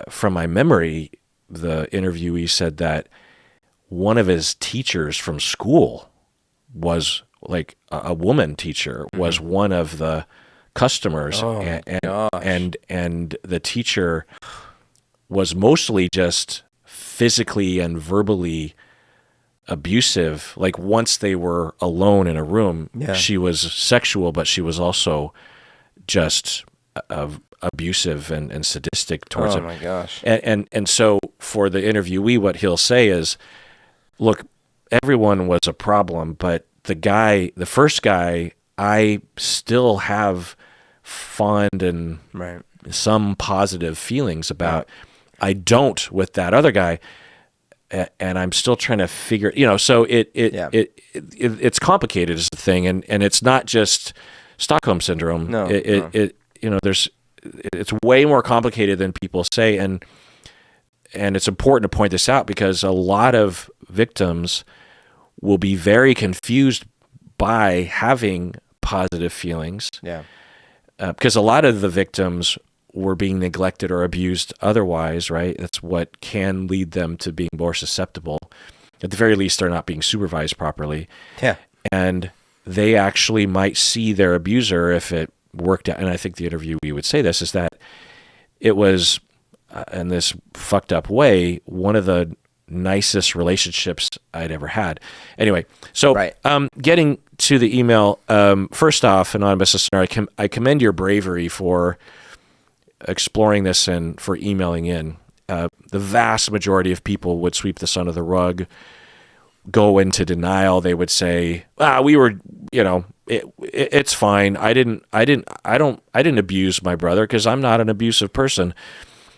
From my memory, the interviewee said that one of his teachers from school was like a woman teacher, was one of the customers, and the teacher was mostly just physically and verbally abusive. Like once they were alone in a room, she was sexual, but she was also just abusive and sadistic towards him. Oh my gosh. And so for the interviewee, what he'll say is, look, everyone was a problem, but the first guy, I still have fond and some positive feelings about. I don't with that other guy, and I'm still trying to figure. So it's complicated as a thing, and it's not just Stockholm syndrome. No, it's way more complicated than people say, and it's important to point this out because a lot of victims will be very confused by having positive feelings. Yeah. Because a lot of the victims were being neglected or abused otherwise, right? That's what can lead them to being more susceptible. At the very least, they're not being supervised properly. Yeah. And they actually might see their abuser if it worked out. And I think the interviewee would say this, is that it was, in this fucked up way, one of the nicest relationships I'd ever had. Anyway, so getting to the email, first off, anonymous listener, I commend your bravery for exploring this and for emailing in. The vast majority of people would sweep this under the rug, go into denial. They would say, we were, it's fine. I didn't abuse my brother because I'm not an abusive person.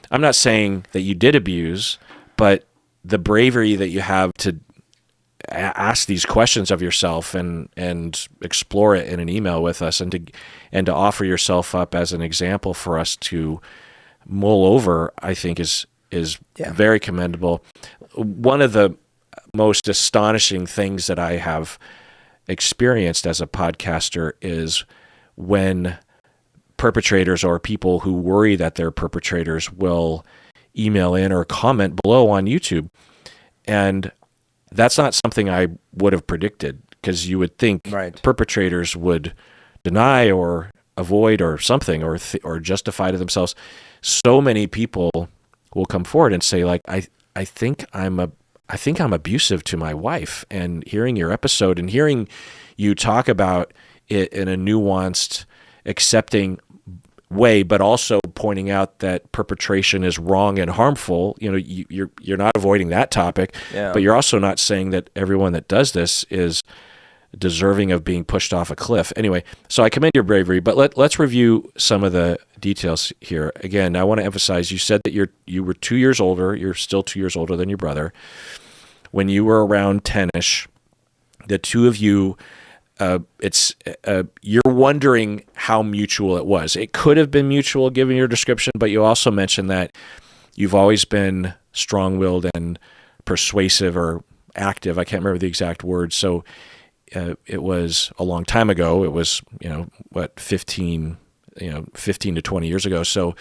I'm not saying that you did abuse, but the bravery that you have to ask these questions of yourself and explore it in an email with us, and to offer yourself up as an example for us to mull over, I think is very commendable. One of the most astonishing things that I have experienced as a podcaster is when perpetrators or people who worry that they're perpetrators will email in or comment below on YouTube. And that's not something I would have predicted, because you would think perpetrators would deny or avoid or something, or justify to themselves. So many people will come forward and say, like, I think I'm abusive to my wife. And hearing your episode and hearing you talk about it in a nuanced, accepting way, but also pointing out that perpetration is wrong and harmful. You're not avoiding that topic, but you're also not saying that everyone that does this is deserving of being pushed off a cliff. Anyway, so I commend your bravery, but let's review some of the details here. Again, I want to emphasize, you said that you were 2 years older. You're still 2 years older than your brother. When you were around 10-ish, the two of you, you're wondering how mutual it was. It could have been mutual given your description, but you also mentioned that you've always been strong-willed and persuasive or active. I can't remember the exact word. So it was a long time ago. It was, 15 to 20 years ago. So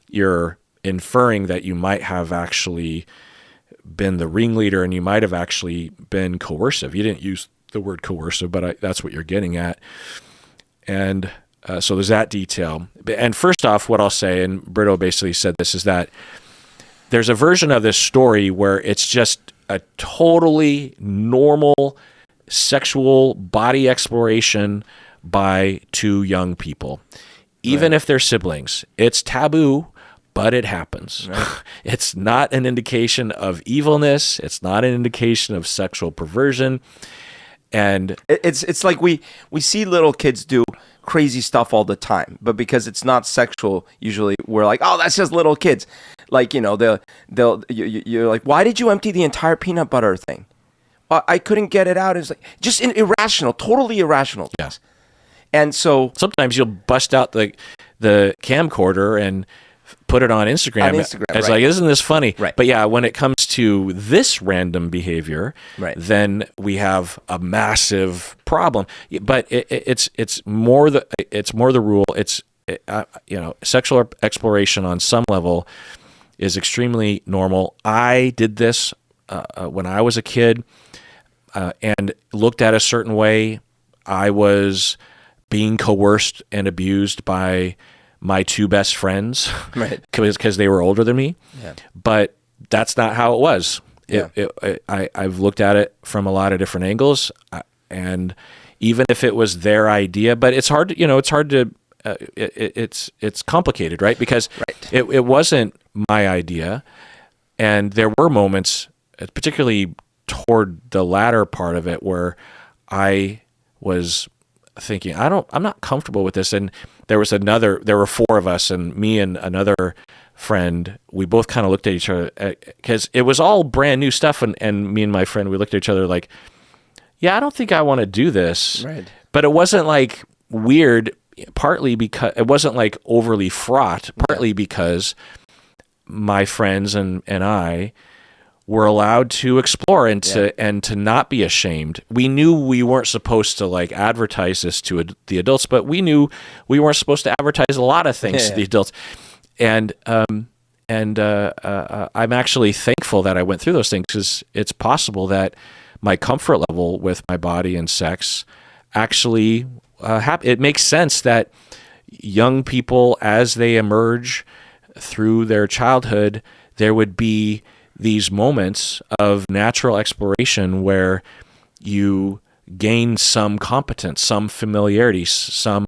you're inferring that you might have actually been the ringleader and you might have actually been coercive. You didn't use the word coercive, but that's what you're getting at. And so there's that detail. And first off, what I'll say, and Brito basically said this, is that there's a version of this story where it's just a totally normal sexual body exploration by two young people. Even if they're siblings, it's taboo, but it happens. Right. It's not an indication of evilness. It's not an indication of sexual perversion. And it's like we see little kids do crazy stuff all the time, but because it's not sexual, usually we're like, oh, that's just little kids. Like, you're like, why did you empty the entire peanut butter thing? I couldn't get it out. It's like just irrational, totally irrational. Yes. And so sometimes you'll bust out the camcorder and put it on Instagram. It's like, isn't this funny? Right. But yeah, when it comes to this random behavior, then we have a massive problem. But it's more the rule. It's sexual exploration on some level is extremely normal. I did this when I was a kid and looked at a certain way. I was being coerced and abused by my two best friends because they were older than me. Yeah. But that's not how it was. Yeah. I've looked at it from a lot of different angles, and even if it was their idea, but it's hard to, it's complicated, right? Because it wasn't my idea, and there were moments, particularly toward the latter part of it, where I was thinking, I'm not comfortable with this. And there were four of us, and me and another friend, we both kind of looked at each other because it was all brand new stuff. And me and my friend, we looked at each other like, yeah, I don't think I want to do this. Right. But it wasn't like weird, partly because it wasn't like overly fraught, partly because my friends and I were allowed to explore and to not be ashamed. We knew we weren't supposed to like advertise this to the adults, but we knew we weren't supposed to advertise a lot of things to the adults. And I'm actually thankful that I went through those things, because it's possible that my comfort level with my body and sex actually it makes sense that young people, as they emerge through their childhood, there would be these moments of natural exploration where you gain some competence, some familiarity, some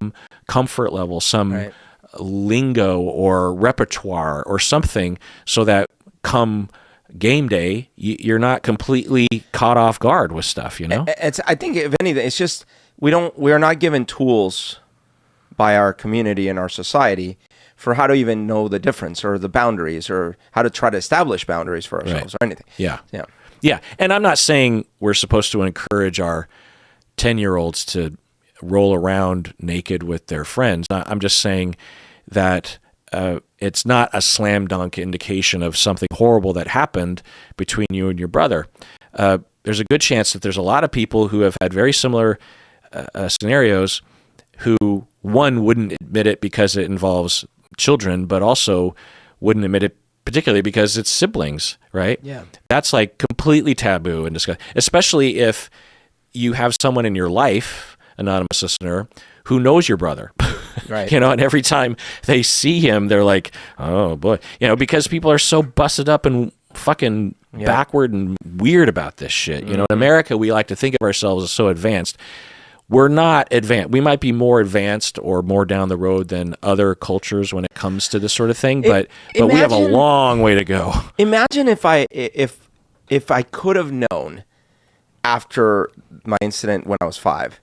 comfort level, some lingo or repertoire or something, so that come game day, you're not completely caught off guard with stuff, I think if anything, it's just we are not given tools by our community and our society for how to even know the difference or the boundaries, or how to try to establish boundaries for ourselves or anything. Yeah. And I'm not saying we're supposed to encourage our 10-year-olds to roll around naked with their friends. I'm just saying that it's not a slam dunk indication of something horrible that happened between you and your brother. There's a good chance that there's a lot of people who have had very similar scenarios who, one, wouldn't admit it because it involves children, but also wouldn't admit it particularly because it's siblings, right? Yeah. That's like completely taboo and disgusting, especially if you have someone in your life, anonymous listener, who knows your brother. Right. And every time they see him, they're like, oh boy, because people are so busted up and fucking backward and weird about this shit. In America, we like to think of ourselves as so advanced. We're not advanced. We might be more advanced or more down the road than other cultures when it comes to this sort of thing, but we have a long way to go. Imagine if I could have known after my incident when I was 5,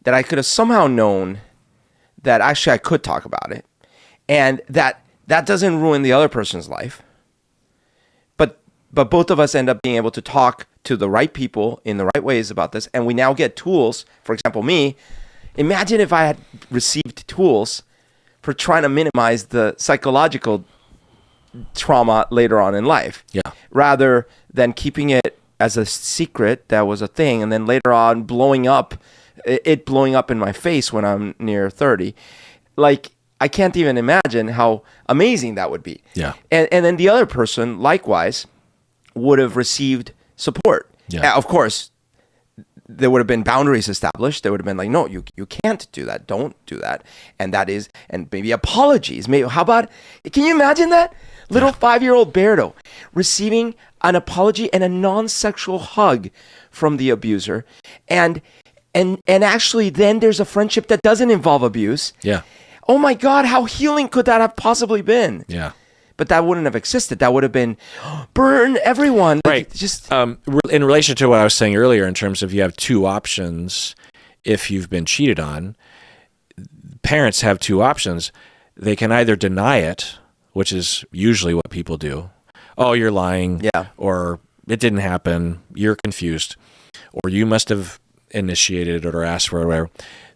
that I could have somehow known that actually I could talk about it, and that doesn't ruin the other person's life, but both of us end up being able to talk to the right people in the right ways about this, and we now get tools. For example, me, imagine if I had received tools for trying to minimize the psychological trauma later on in life. Yeah. Rather than keeping it as a secret that was a thing, and then later on blowing up in my face when I'm near 30. Like, I can't even imagine how amazing that would be. Yeah. And then the other person, likewise, would have received support. Yeah. Of course, there would have been boundaries established. There would have been like, no, you can't do that. Don't do that. And maybe apologies. How about, can you imagine that? Little 5-year-old Berto receiving an apology and a non-sexual hug from the abuser. And actually then there's a friendship that doesn't involve abuse. Yeah. Oh my God, how healing could that have possibly been? Yeah. But that wouldn't have existed. That would have been, burn everyone. Right. Just in relation to what I was saying earlier, in terms of you have two options if you've been cheated on, parents have two options. They can either deny it, which is usually what people do. Oh, you're lying. Yeah. Or it didn't happen. You're confused. Or you must have initiated it or asked for it or whatever.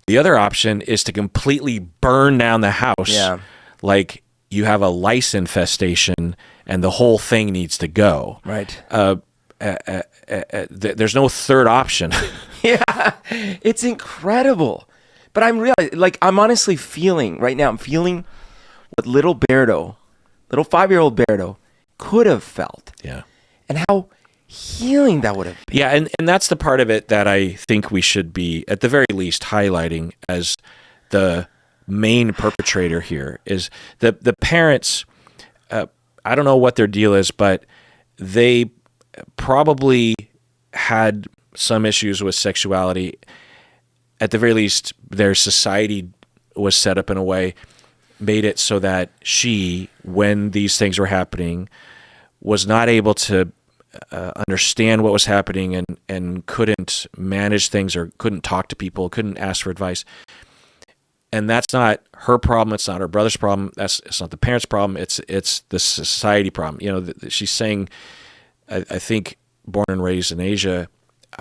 The other option is to completely burn down the house. Yeah. Like you have a lice infestation and the whole thing needs to go. Right. There's no third option. Yeah. It's incredible. But I'm honestly feeling right now, I'm feeling what little 5-year-old Berto could have felt. Yeah. And how healing that would have been. Yeah, and that's the part of it that I think we should be, at the very least, highlighting as the main perpetrator here is the parents. I don't know what their deal is, but they probably had some issues with sexuality. At the very least, their society was set up in a way, made it so that she, when these things were happening, was not able to understand what was happening and couldn't manage things or couldn't talk to people, couldn't ask for advice. And that's not her problem. It's not her brother's problem. It's not the parents' problem. It's the society problem. You know, she's saying, I think, born and raised in Asia.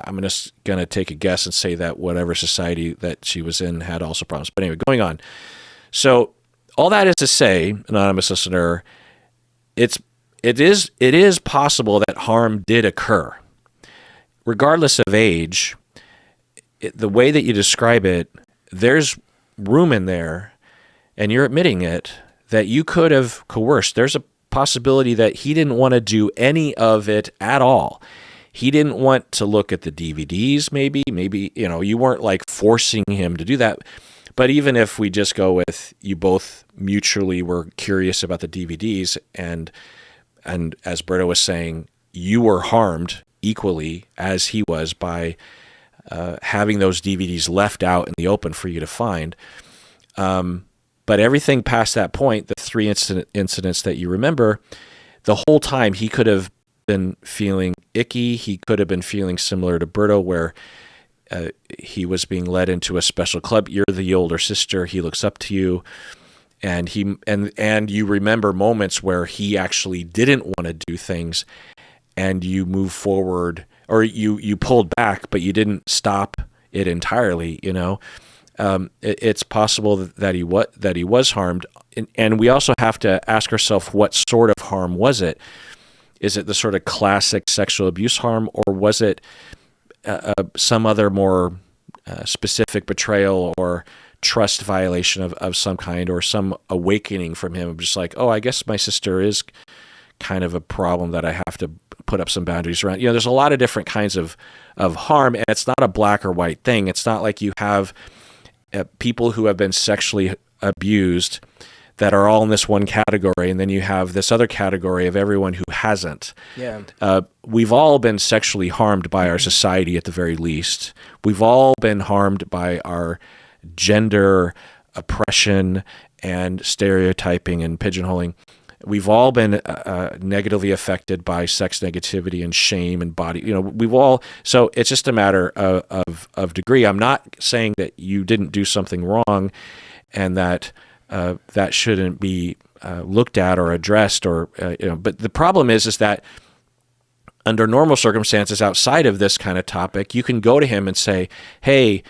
I'm just going to take a guess and say that whatever society that she was in had also problems. But anyway, going on. So all that is to say, anonymous listener, it is possible that harm did occur. Regardless of age, the way that you describe it, there's room in there, and you're admitting it, that you could have coerced. There's a possibility that he didn't want to do any of it at all. He didn't want to look at the DVDs, maybe, you weren't like forcing him to do that. But even if we just go with you both mutually were curious about the DVDs, and as Berto was saying, you were harmed equally as he was by having those DVDs left out in the open for you to find. But everything past that point, the 3 incidents that you remember, the whole time he could have been feeling icky. He could have been feeling similar to Berto, where he was being led into a special club. You're the older sister. He looks up to you. And you remember moments where he actually didn't want to do things, and you move forward, or you pulled back, but you didn't stop it entirely. It's possible that he was harmed, and we also have to ask ourselves, what sort of harm was it? Is it the sort of classic sexual abuse harm, or was it some other more specific betrayal or trust violation of some kind, or some awakening from him of just like, oh, I guess my sister is kind of a problem that I have to put up some boundaries around. There's a lot of different kinds of harm, and it's not a black or white thing. It's not like you have people who have been sexually abused that are all in this one category, and then you have this other category of everyone who hasn't. Yeah. We've all been sexually harmed by our society at the very least. We've all been harmed by our gender oppression and stereotyping and pigeonholing. We've all been negatively affected by sex negativity and shame and body. So it's just a matter of degree. I'm not saying that you didn't do something wrong, and that that shouldn't be looked at or addressed, But the problem is that under normal circumstances outside of this kind of topic, you can go to him and say, "Hey,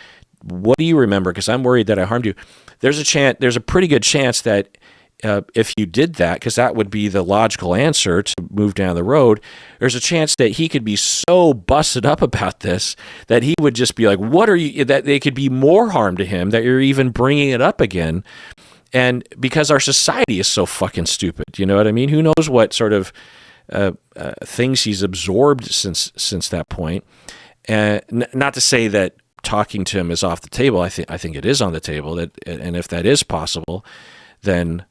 what do you remember? Because I'm worried that I harmed you." There's a pretty good chance that if you did that, because that would be the logical answer to move down the road, there's a chance that he could be so busted up about this that he would just be like, what are you, that they could be more harm to him, that you're even bringing it up again. And because our society is so fucking stupid, you know what I mean? Who knows what sort of things he's absorbed since that point. And not to say that talking to him is off the table. I think it is on the table. And if that is possible, then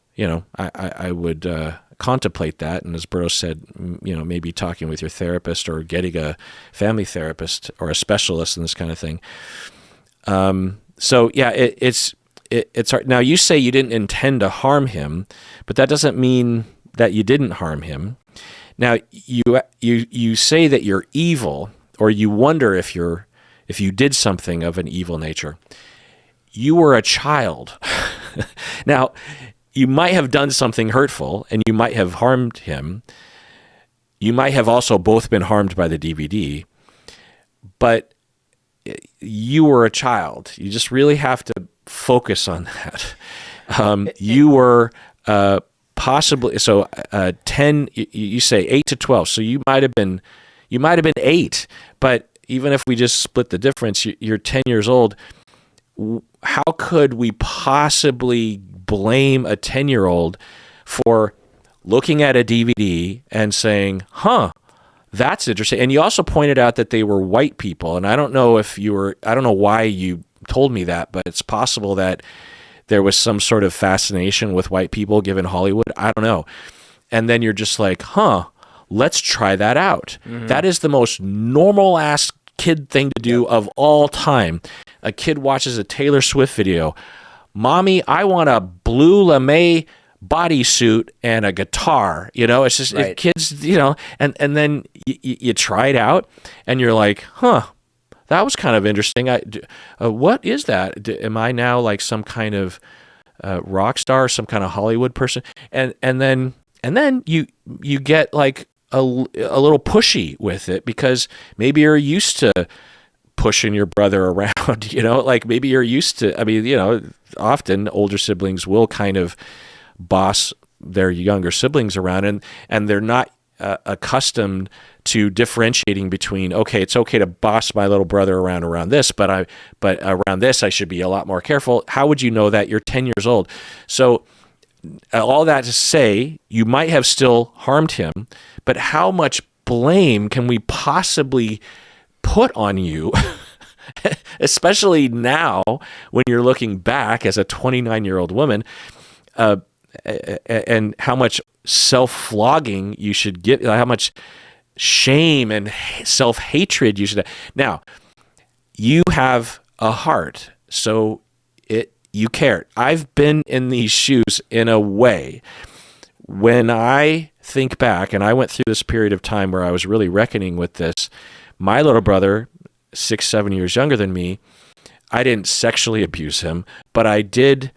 I would contemplate that. And as Burroughs said, maybe talking with your therapist or getting a family therapist or a specialist in this kind of thing. So yeah, it's hard. Now you say you didn't intend to harm him, but that doesn't mean that you didn't harm him. Now you say that you're evil, or you wonder if you did something of an evil nature. You were a child. Now, you might have done something hurtful, and you might have harmed him. You might have also both been harmed by the DVD, but you were a child. You just really have to focus on that. You were possibly 10. You say 8 to 12, so you might have been 8. But even if we just split the difference, you're 10 years old. How could we possibly blame a 10-year-old for looking at a DVD and saying, that's interesting? And you also pointed out that they were white people. And I don't know why you told me that, but it's possible that there was some sort of fascination with white people given Hollywood. I don't know. And then you're just like, let's try that out. Mm-hmm. That is the most normal ass kid thing to do of all time. A kid watches a Taylor Swift video. Mommy, I want a blue lame bodysuit and a guitar. It's just if kids, and then you try it out and you're like, that was kind of interesting. What is that? Am I now like some kind of rock star, some kind of Hollywood person? And then you get like a little pushy with it because maybe you're used to pushing your brother around, like maybe you're used to, often older siblings will kind of boss their younger siblings around and they're not accustomed to differentiating between, okay, it's okay to boss my little brother around this, but around this I should be a lot more careful. How would you know that? You're 10 years old. So all that to say, you might have still harmed him, but how much blame can we possibly put on you, especially now when you're looking back as a 29-year-old woman, and how much self-flogging you should give, how much shame and self-hatred you should have. Now, you have a heart, so you care. I've been in these shoes in a way. When I think back, and I went through this period of time where I was really reckoning with this, my little brother, 6-7 years younger than me, I didn't sexually abuse him, but I did.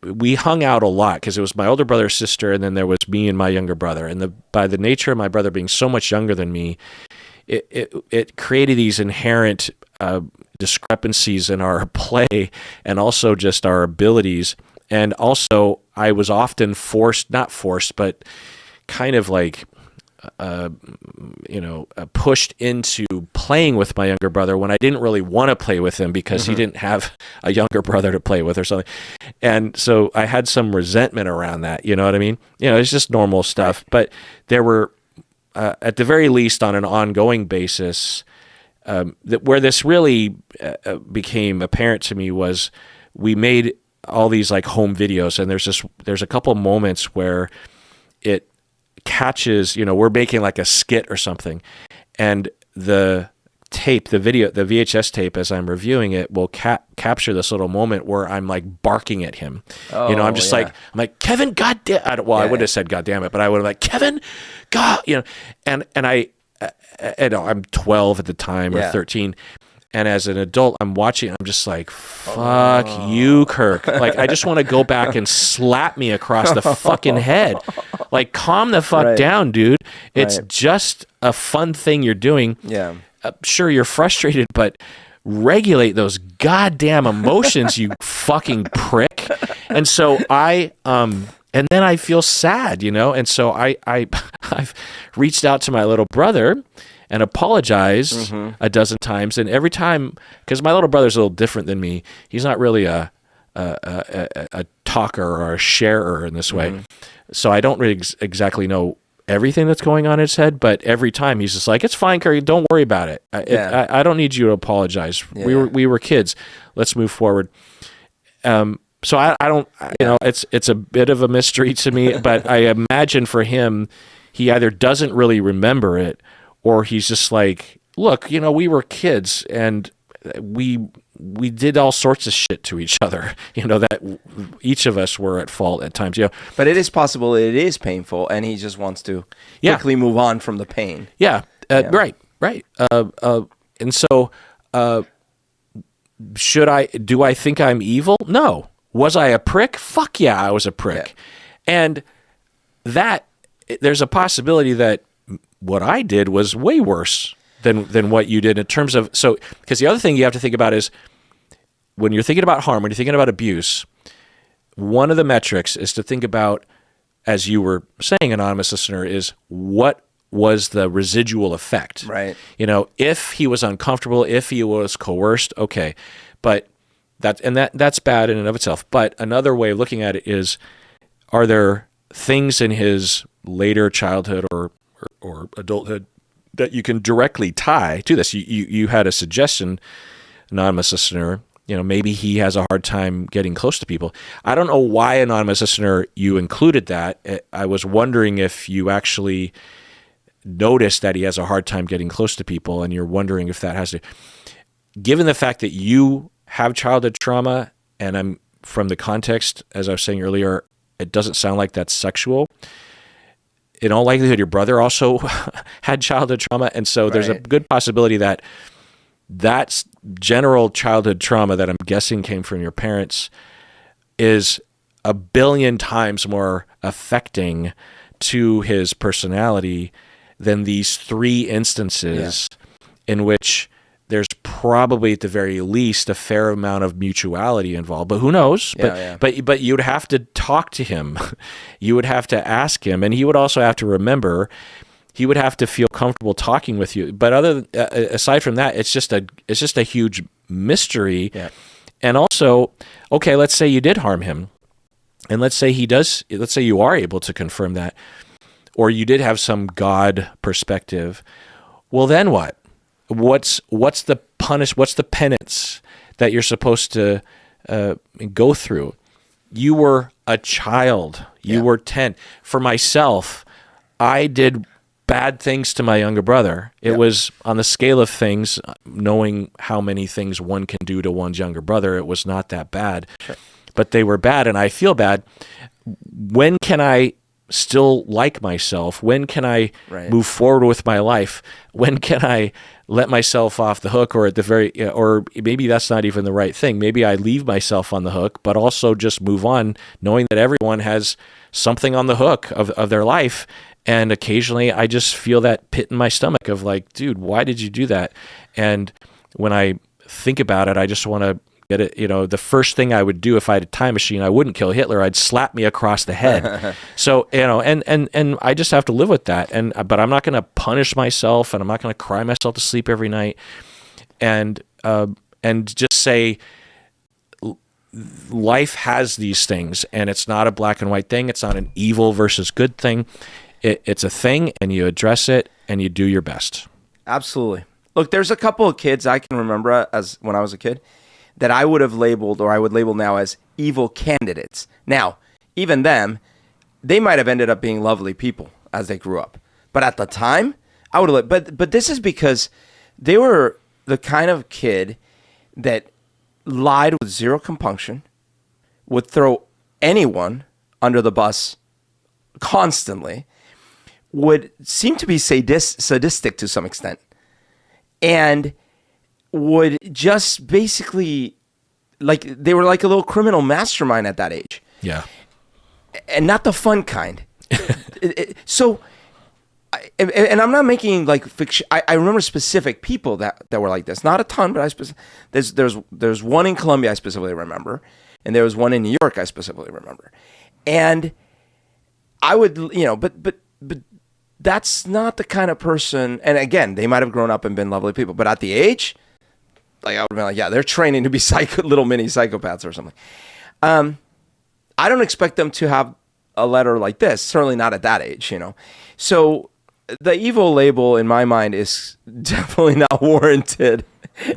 We hung out a lot because it was my older brother, sister, and then there was me and my younger brother. And by the nature of my brother being so much younger than me, it created these inherent discrepancies in our play and also just our abilities. And also, I was often not forced, but kind of like, pushed into playing with my younger brother when I didn't really want to play with him because he didn't have a younger brother to play with or something. And so I had some resentment around that, you know what I mean? It's just normal stuff. But there were, at the very least on an ongoing basis, where this really became apparent to me was we made all these like home videos, and there's a couple moments where it catches, we're making like a skit or something, and the VHS tape, as I'm reviewing it, will capture this little moment where I'm like barking at him. I'm just like, Kevin, goddamn. I wouldn't have said goddamn it, but I would have like, Kevin, God, and I'm 12 at the time or 13. And as an adult, I'm watching, I'm just like, fuck you, Kirk. Like, I just want to go back and slap me across the fucking head. Like, calm the fuck down, dude. It's just a fun thing you're doing. Yeah. Sure, you're frustrated, but regulate those goddamn emotions, you fucking prick. And so and and then I feel sad, and so I've reached out to my little brother and apologized a dozen times, and every time, because my little brother's a little different than me, he's not really a talker or a sharer in this way, so I don't really exactly know everything that's going on in his head, but every time he's just like, it's fine, Curry, don't worry about it. I don't need you to apologize. We were kids. Let's move forward. So I don't, it's a bit of a mystery to me, but I imagine for him, he either doesn't really remember it, or he's just like, look, we were kids and we did all sorts of shit to each other, that each of us were at fault at times, But it is possible it is painful, and he just wants to quickly move on from the pain. Yeah, right. And so, do I think I'm evil? No. Was I a prick? Fuck yeah, I was a prick. Yeah. And there's a possibility that what I did was way worse than what you did in terms of, because the other thing you have to think about is when you're thinking about harm, when you're thinking about abuse, one of the metrics is to think about, as you were saying, anonymous listener, is what was the residual effect. Right. If he was uncomfortable, if he was coerced, okay. But that's bad in and of itself. But another way of looking at it is, are there things in his later childhood or adulthood that you can directly tie to this? You had a suggestion, anonymous listener, maybe he has a hard time getting close to people. I don't know why, anonymous listener, you included that. I was wondering if you actually noticed that he has a hard time getting close to people, and you're wondering if that has to, given the fact that you have childhood trauma, and from the context, as I was saying earlier, it doesn't sound like that's sexual. In all likelihood, your brother also had childhood trauma, and so there's a good possibility that that's general childhood trauma that I'm guessing came from your parents is a billion times more affecting to his personality than these three instances in which there's probably at the very least a fair amount of mutuality involved, but who knows? But you'd have to talk to him. You would have to ask him, and he would also have to remember. He would have to feel comfortable talking with you. But aside from that, it's just a huge mystery. Yeah. And also, okay, let's say you did harm him, and let's say you are able to confirm that, or you did have some God perspective. Well, then what? What's the penance that you're supposed to go through? You were a child. You were 10. For myself, I did bad things to my younger brother. It was on the scale of things, knowing how many things one can do to one's younger brother, it was not that bad. Sure. But they were bad, and I feel bad. When can I still like myself? When can I move forward with my life? When can I let myself off the hook, or or maybe that's not even the right thing. Maybe I leave myself on the hook, but also just move on, knowing that everyone has something on the hook of their life. And occasionally I just feel that pit in my stomach of like, dude, why did you do that? And when I think about it, I just want to get it. The first thing I would do if I had a time machine, I wouldn't kill Hitler. I'd slap me across the head. So, and I just have to live with that. But I'm not going to punish myself, and I'm not going to cry myself to sleep every night. And just say life has these things, and it's not a black and white thing. It's not an evil versus good thing. It's a thing, and you address it, and you do your best. Absolutely. Look, there's a couple of kids I can remember as when I was a kid that I would have labeled, or I would label now, as evil candidates. Now, even them, they might have ended up being lovely people as they grew up. But at the time, I would have. But this is because they were the kind of kid that lied with zero compunction, would throw anyone under the bus constantly, would seem to be sadistic to some extent, and would just basically, like, they were like a little criminal mastermind at that age. Yeah. And not the fun kind. So, and I'm not making like fiction. I remember specific people that were like this. Not a ton, but there's one in Colombia I specifically remember, and there was one in New York I specifically remember. And I would, but that's not the kind of person. And again, they might have grown up and been lovely people, but at the age, like I would have been like, yeah, they're training to be little mini psychopaths or something. I don't expect them to have a letter like this. Certainly not at that age, So the evil label, in my mind, is definitely not warranted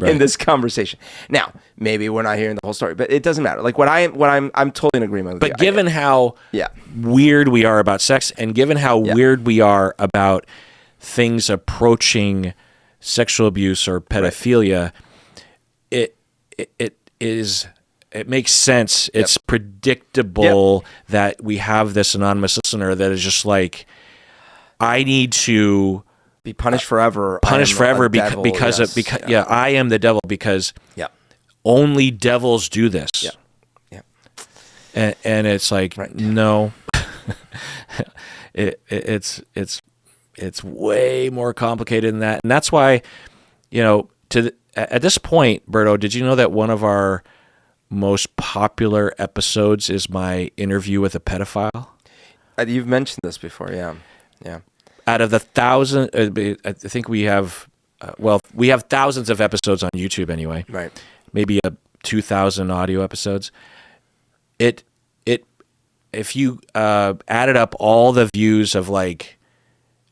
in this conversation. Now, maybe we're not hearing the whole story, but it doesn't matter. Like I'm totally in agreement with you. But given how weird we are about sex, and given how weird we are about things approaching sexual abuse or pedophilia, it makes sense. It's predictable that we have this anonymous listener that is just like, I need to be punished forever. Because I am the devil because only devils do this. Yeah. And it's like, no, it's way more complicated than that. And that's why, at this point, Berto, did you know that one of our most popular episodes is my interview with a pedophile? You've mentioned this before. Yeah. Out of the 1,000, I think we have, we have thousands of episodes on YouTube anyway. Right. Maybe 2,000 audio episodes. If you added up all the views of like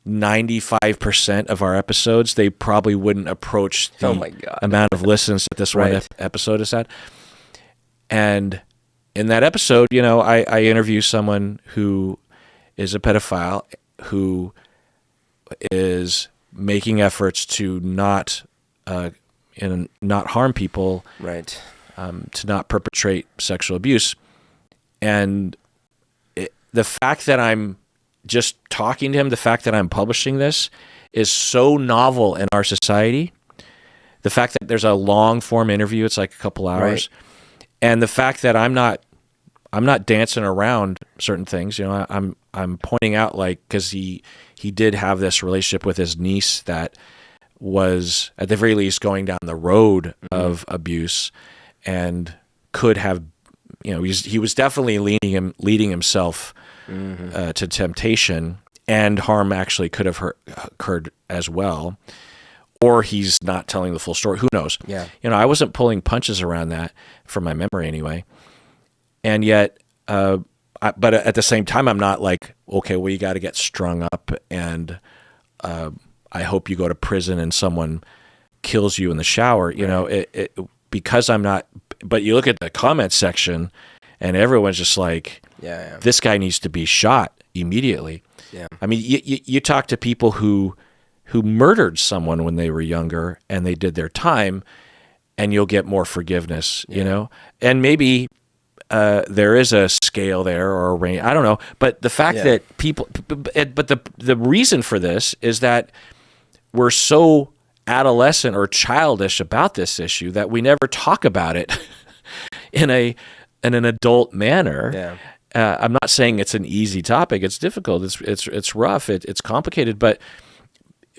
95% of our episodes, they probably wouldn't approach the amount of listens that this one episode has had. And in that episode, I interview someone who is a pedophile who is making efforts to not harm people, to not perpetrate sexual abuse. And the fact that I'm just talking to him, the fact that I'm publishing this is so novel in our society. The fact that there's a long form interview, it's like a couple hours. And the fact that I'm not dancing around certain things, I'm pointing out, like, because he did have this relationship with his niece that was at the very least going down the road of abuse, and could have, he was definitely leading himself to temptation, and harm actually could have occurred as well. Or he's not telling the full story. Who knows? Yeah. I wasn't pulling punches around that from my memory anyway. And yet, but at the same time, I'm not like, okay, well, you got to get strung up, and I hope you go to prison and someone kills you in the shower. Because I'm not. But you look at the comment section, and everyone's just like, this guy needs to be shot immediately. Yeah. I mean, you talk to people who murdered someone when they were younger and they did their time, and you'll get more forgiveness, and maybe there is a scale there or a range. I don't know. But the fact that the reason for this is that we're so adolescent or childish about this issue that we never talk about it in an adult manner. Yeah. I'm not saying it's an easy topic. It's difficult. It's rough. It's complicated. But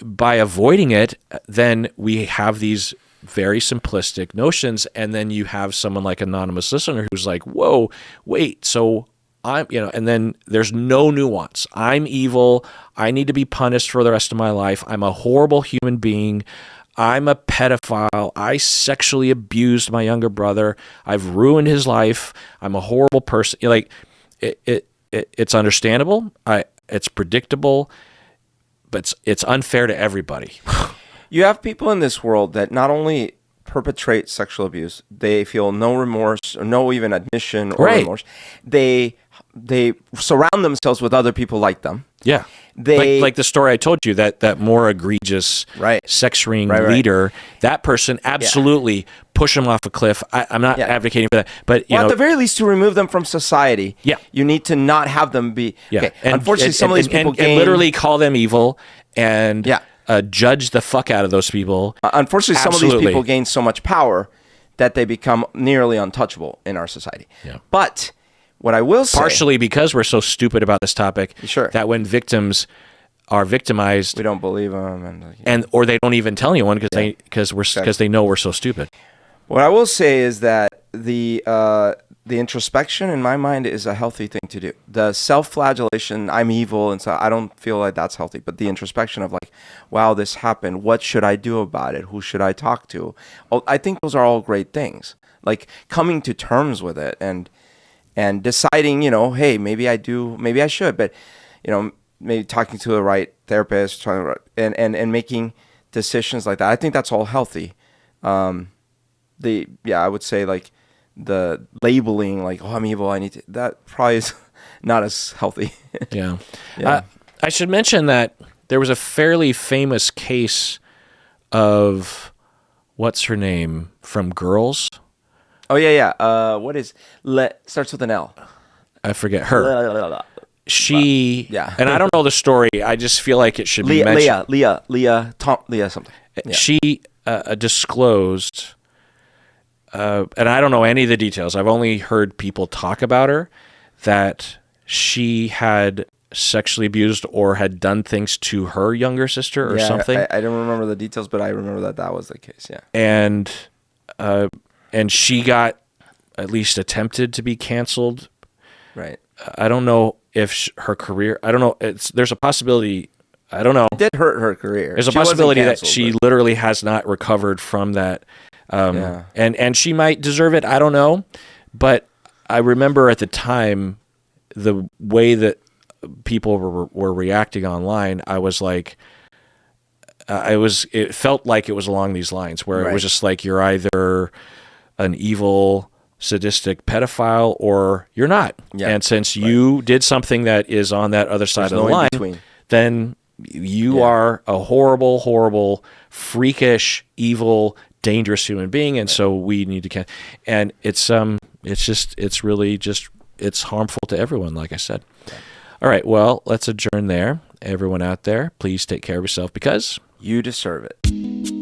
by avoiding it, then we have these very simplistic notions, and then you have someone like Anonymous Listener who's like, whoa, wait, so I'm, and then there's no nuance. I'm evil. I need to be punished for the rest of my life. I'm a horrible human being. I'm a pedophile. I sexually abused my younger brother. I've ruined his life. I'm a horrible person. It's understandable. It's predictable, but it's unfair to everybody. You have people in this world that not only perpetrate sexual abuse, they feel no remorse or no even admission or remorse. They surround themselves with other people like them. Yeah. Like the story I told you, that more egregious sex ring leader, that person absolutely push them off a cliff. I'm not advocating for that, but at the very least, to remove them from society, you need to not have them be. Yeah. Okay. Unfortunately, some of these people and literally call them evil and judge the fuck out of those people. Unfortunately, some of these people gain so much power that they become nearly untouchable in our society. Yeah. But what I will say, partially because we're so stupid about this topic, that when victims are victimized, we don't believe them, or they don't even tell anyone because they know we're so stupid. What I will say is that the the introspection in my mind is a healthy thing to do. The self-flagellation, I'm evil, and so I don't feel like that's healthy. But the introspection of like, wow, this happened. What should I do about it? Who should I talk to? Oh, I think those are all great things. Like coming to terms with it and deciding, hey, maybe I do, maybe I should, but maybe talking to the right therapist, and making decisions like that. I think that's all healthy. I would say like the labeling, like, oh, I'm evil, that probably is not as healthy. Yeah. Yeah. I should mention that there was a fairly famous case of what's her name from Girls. Oh yeah. What is starts with an L? I forget her. She, yeah. And I don't know the story. I just feel like it should be mentioned. Leah something. Yeah. She disclosed, and I don't know any of the details. I've only heard people talk about her, that she had sexually abused or had done things to her younger sister or something. I don't remember the details, but I remember that was the case. Yeah. And she got at least attempted to be canceled. Right. I don't know if her career. I don't know. There's a possibility. I don't know. It did hurt her career. There's a possibility that she literally has not recovered from that. And she might deserve it. I don't know. But I remember at the time, the way that people were reacting online, I was like, it felt like it was along these lines where it was just like, you're either an evil, sadistic pedophile or you're not. Yeah. And since you did something that is on that other side of the line, then you are a horrible, horrible, freakish, evil, dangerous human being. And so we need to, and it's harmful to everyone, like I said. Yeah. All right. Well, let's adjourn there. Everyone out there, please take care of yourself because you deserve it.